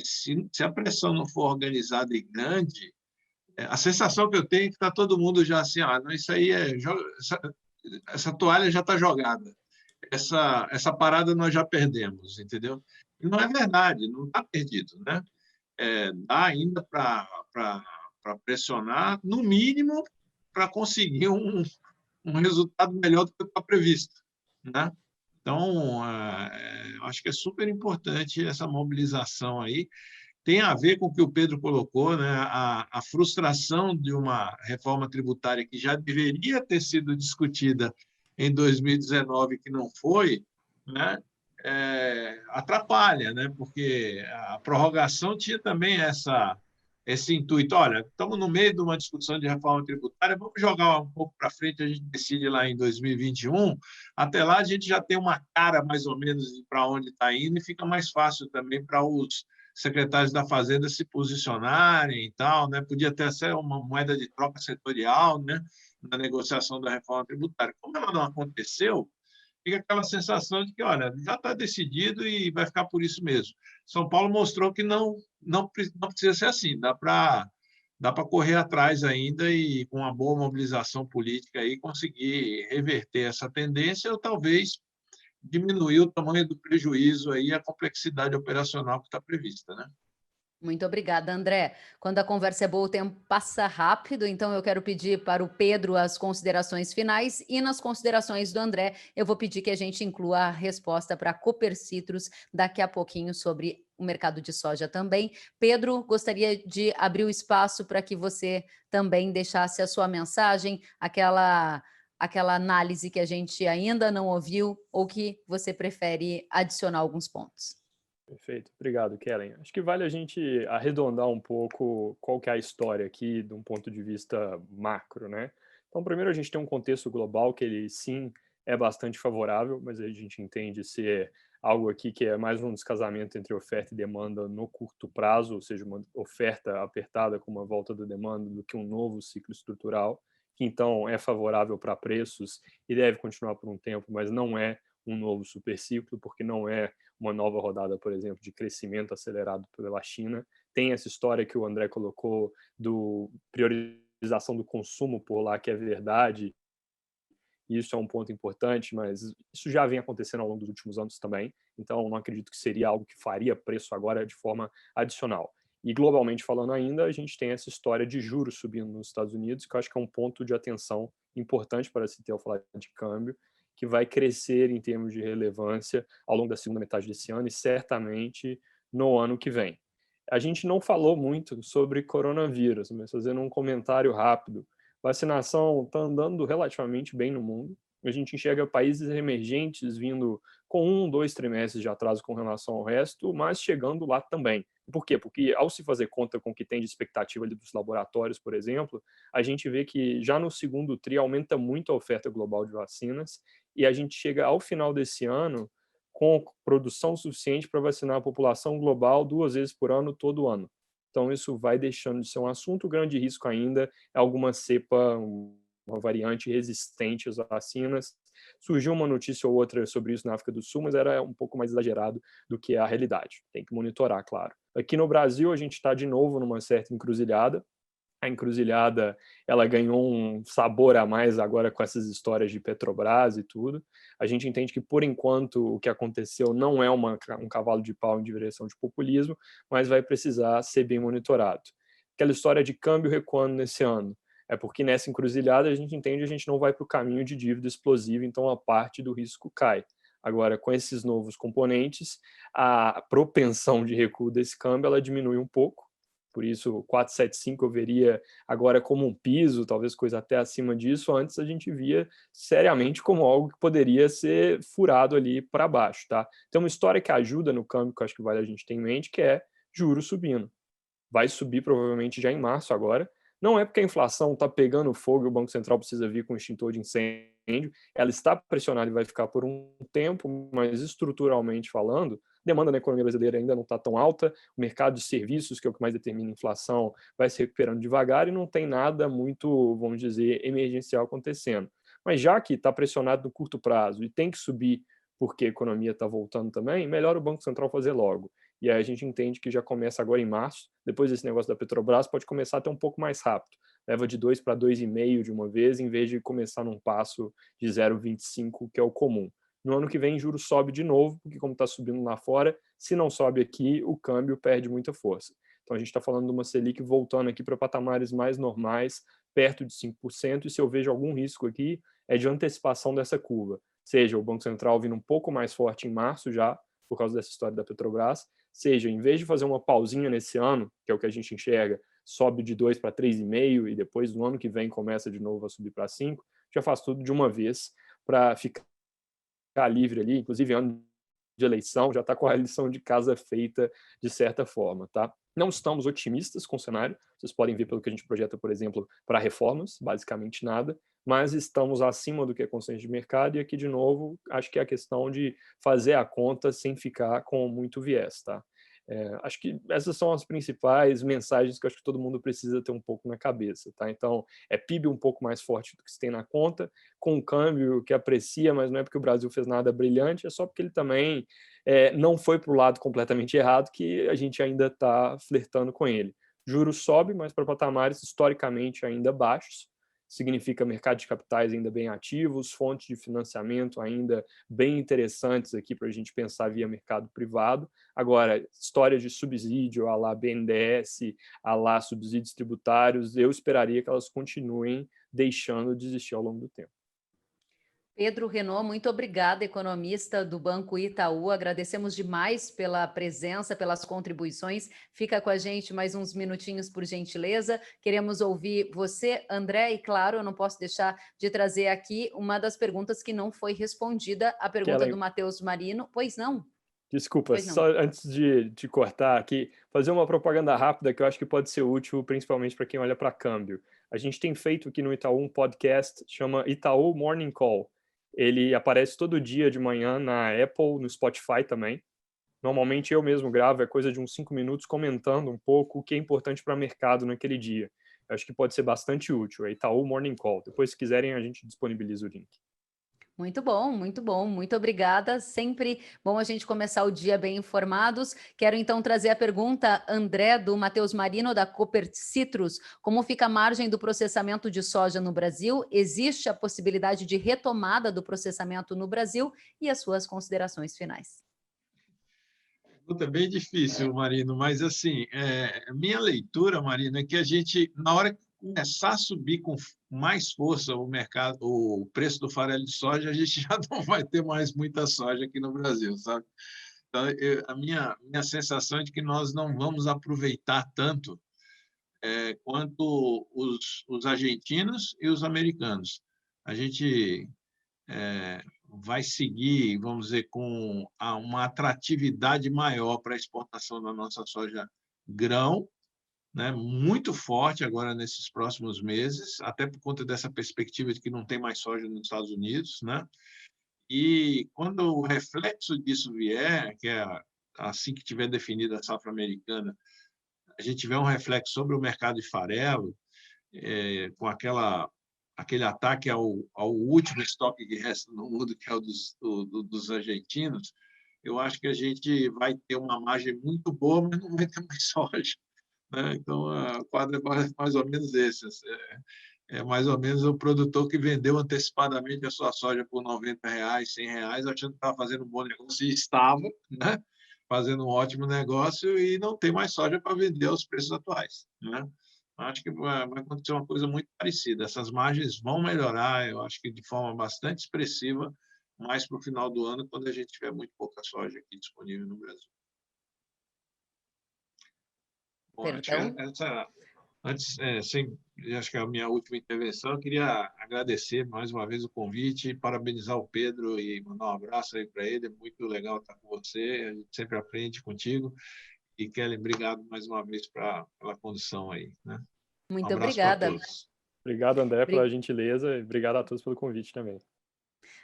se a pressão não for organizada e grande, a sensação que eu tenho é que está todo mundo já assim, não, isso aí essa toalha já está jogada, essa parada nós já perdemos, entendeu? E não é verdade, não está perdido, né? Dá ainda para pressionar, no mínimo, para conseguir um resultado melhor do que está previsto, né? Então, acho que é super importante essa mobilização aí. Tem a ver com o que o Pedro colocou, né? A frustração de uma reforma tributária que já deveria ter sido discutida em 2019, que não foi, né? Atrapalha, né? Porque a prorrogação tinha também esse intuito. Olha, estamos no meio de uma discussão de reforma tributária, vamos jogar um pouco para frente, a gente decide lá em 2021. Até lá a gente já tem uma cara mais ou menos para onde está indo e fica mais fácil também para os secretários da Fazenda se posicionarem e tal, né? Podia até ser uma moeda de troca setorial, né? Na negociação da reforma tributária. Como ela não aconteceu, fica aquela sensação de que, olha, já está decidido e vai ficar por isso mesmo. São Paulo mostrou que não precisa ser assim, dá para correr atrás ainda e, com uma boa mobilização política, aí, conseguir reverter essa tendência ou talvez diminuir o tamanho do prejuízo e a complexidade operacional que está prevista, né? Muito obrigada, André. Quando a conversa é boa, o tempo passa rápido, então eu quero pedir para o Pedro as considerações finais e nas considerações do André, eu vou pedir que a gente inclua a resposta para a Copercitrus daqui a pouquinho sobre o mercado de soja também. Pedro, gostaria de abrir o espaço para que você também deixasse a sua mensagem, aquela análise que a gente ainda não ouviu ou que você prefere adicionar alguns pontos. Perfeito, obrigado, Kellen. Acho que vale a gente arredondar um pouco qual que é a história aqui, de um ponto de vista macro, né? Então, primeiro a gente tem um contexto global que ele, sim, é bastante favorável, mas a gente entende ser algo aqui que é mais um descasamento entre oferta e demanda no curto prazo, ou seja, uma oferta apertada com uma volta da demanda, do que um novo ciclo estrutural, que então é favorável para preços e deve continuar por um tempo, mas não é um novo superciclo, porque não é uma nova rodada, por exemplo, de crescimento acelerado pela China. Tem essa história que o André colocou do priorização do consumo por lá, que é verdade, e isso é um ponto importante, mas isso já vem acontecendo ao longo dos últimos anos também, então não acredito que seria algo que faria preço agora de forma adicional. E globalmente falando ainda, a gente tem essa história de juros subindo nos Estados Unidos, que eu acho que é um ponto de atenção importante para se ter ao falar de câmbio, que vai crescer em termos de relevância ao longo da segunda metade desse ano e certamente no ano que vem. A gente não falou muito sobre coronavírus, mas fazendo um comentário rápido. Vacinação está andando relativamente bem no mundo, a gente enxerga países emergentes vindo com 1, 2 trimestres de atraso com relação ao resto, mas chegando lá também. Por quê? Porque ao se fazer conta com o que tem de expectativa ali dos laboratórios, por exemplo, a gente vê que já no segundo tri aumenta muito a oferta global de vacinas e a gente chega ao final desse ano com produção suficiente para vacinar a população global 2 vezes por ano, todo ano. Então isso vai deixando de ser um assunto. O grande risco ainda é alguma cepa, uma variante resistente às vacinas. Surgiu uma notícia ou outra sobre isso na África do Sul, mas era um pouco mais exagerado do que a realidade. Tem que monitorar, claro. Aqui no Brasil, a gente está de novo numa certa encruzilhada. A encruzilhada, ela ganhou um sabor a mais agora com essas histórias de Petrobras e tudo. A gente entende que, por enquanto, o que aconteceu não é um cavalo de pau em direção de populismo, mas vai precisar ser bem monitorado. Aquela história de câmbio recuando nesse ano, é porque nessa encruzilhada a gente entende que a gente não vai para o caminho de dívida explosiva, então a parte do risco cai. Agora, com esses novos componentes, a propensão de recuo desse câmbio ela diminui um pouco. Por isso, 4,75 eu veria agora como um piso, talvez coisa até acima disso. Antes a gente via seriamente como algo que poderia ser furado ali para baixo, tá? Tem uma história que ajuda no câmbio, que eu acho que vale a gente ter em mente, que é juros subindo. Vai subir provavelmente já em março agora. Não é porque a inflação está pegando fogo e o Banco Central precisa vir com um extintor de incêndio. Ela está pressionada e vai ficar por um tempo, mas estruturalmente falando, demanda na economia brasileira ainda não está tão alta, o mercado de serviços, que é o que mais determina a inflação, vai se recuperando devagar e não tem nada muito, vamos dizer, emergencial acontecendo. Mas já que está pressionado no curto prazo e tem que subir porque a economia está voltando também, melhor o Banco Central fazer logo. E aí a gente entende que já começa agora em março, depois desse negócio da Petrobras, pode começar até um pouco mais rápido. Leva de 2 para 2,5 de uma vez, em vez de começar num passo de 0,25, que é o comum. No ano que vem, juros sobe de novo, porque como está subindo lá fora, se não sobe aqui, o câmbio perde muita força. Então a gente está falando de uma Selic voltando aqui para patamares mais normais, perto de 5%, e se eu vejo algum risco aqui, é de antecipação dessa curva. Seja o Banco Central vindo um pouco mais forte em março já, por causa dessa história da Petrobras, seja, em vez de fazer uma pausinha nesse ano, que é o que a gente enxerga, sobe de 2 para 3,5 e depois no ano que vem começa de novo a subir para 5, já faz tudo de uma vez para ficar livre ali, inclusive ano de eleição, já está com a lição de casa feita de certa forma, tá? Não estamos otimistas com o cenário, vocês podem ver pelo que a gente projeta, por exemplo, para reformas, basicamente nada, mas estamos acima do que é consenso de mercado e aqui, de novo, acho que é a questão de fazer a conta sem ficar com muito viés, tá? Acho que essas são as principais mensagens que eu acho que todo mundo precisa ter um pouco na cabeça, tá? Então, é PIB um pouco mais forte do que se tem na conta, com um câmbio que aprecia, mas não é porque o Brasil fez nada brilhante, é só porque ele também não foi para o lado completamente errado que a gente ainda está flertando com ele. Juros sobe, mas para patamares historicamente ainda baixos, significa mercado de capitais ainda bem ativos, fontes de financiamento ainda bem interessantes aqui para a gente pensar via mercado privado. Agora, histórias de subsídio, à la BNDES, à la subsídios tributários, eu esperaria que elas continuem deixando de existir ao longo do tempo. Pedro Renault, muito obrigada, economista do Banco Itaú. Agradecemos demais pela presença, pelas contribuições. Fica com a gente mais uns minutinhos, por gentileza. Queremos ouvir você, André, e claro, eu não posso deixar de trazer aqui uma das perguntas que não foi respondida, a pergunta do Matheus Marino. Pois não? Desculpa, só antes de cortar aqui, fazer uma propaganda rápida que eu acho que pode ser útil, principalmente para quem olha para câmbio. A gente tem feito aqui no Itaú um podcast, chama Itaú Morning Call. Ele aparece todo dia de manhã na Apple, no Spotify também. Normalmente eu mesmo gravo, é coisa de uns 5 minutos comentando um pouco o que é importante para o mercado naquele dia. Eu acho que pode ser bastante útil. É Itaú Morning Call. Depois, se quiserem, a gente disponibiliza o link. Muito bom, muito bom. Muito obrigada. Sempre bom a gente começar o dia bem informados. Quero então trazer a pergunta, André, do Matheus Marino, da Cooper Citrus. Como fica a margem do processamento de soja no Brasil? Existe a possibilidade de retomada do processamento no Brasil? E as suas considerações finais. É bem difícil, Marino, mas assim, minha leitura, Marino, é que a gente, na hora que começar a subir com mais força o mercado, o preço do farelo de soja, a gente já não vai ter mais muita soja aqui no Brasil, sabe? Então, a minha sensação é de que nós não vamos aproveitar tanto quanto os argentinos e os americanos. A gente vai seguir, vamos dizer, com uma atratividade maior para a exportação da nossa soja grão, né, muito forte agora nesses próximos meses, até por conta dessa perspectiva de que não tem mais soja nos Estados Unidos, né? E quando o reflexo disso vier, que é assim que tiver definida a safra americana, a gente tiver um reflexo sobre o mercado de farelo, com aquele ataque ao último estoque que resta no mundo, que é o dos argentinos, eu acho que a gente vai ter uma margem muito boa, mas não vai ter mais soja, né? Então, o quadro é mais ou menos esse. É mais ou menos o produtor que vendeu antecipadamente a sua soja por R$90, R$100, achando que estava fazendo um bom negócio, e estava, né? Fazendo um ótimo negócio, e não tem mais soja para vender aos preços atuais, né? Acho que vai acontecer uma coisa muito parecida. Essas margens vão melhorar, eu acho que de forma bastante expressiva, mais para o final do ano, quando a gente tiver muito pouca soja aqui disponível no Brasil. Bom, acho que é a minha última intervenção, eu queria agradecer mais uma vez o convite, parabenizar o Pedro e mandar um abraço aí para ele. É muito legal estar com você, a gente sempre aprende contigo. E, Kelly, obrigado mais uma vez pela condução aí, né? Muito Um abraço para obrigada. todos. Obrigado, André, pela gentileza, e obrigado a todos pelo convite também.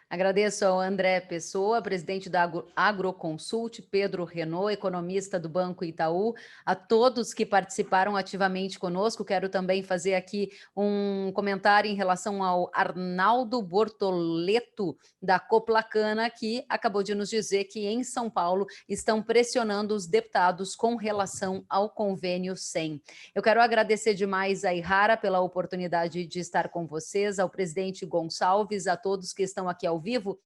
Agradeço ao André Pessoa, presidente da Agroconsult, Pedro Renault, economista do Banco Itaú, a todos que participaram ativamente conosco. Quero também fazer aqui um comentário em relação ao Arnaldo Bortoleto, da Coplacana, que acabou de nos dizer que em São Paulo estão pressionando os deputados com relação ao convênio 100. Eu quero agradecer demais a Ihara pela oportunidade de estar com vocês, ao presidente Gonçalves, a todos que estão aqui ao vivo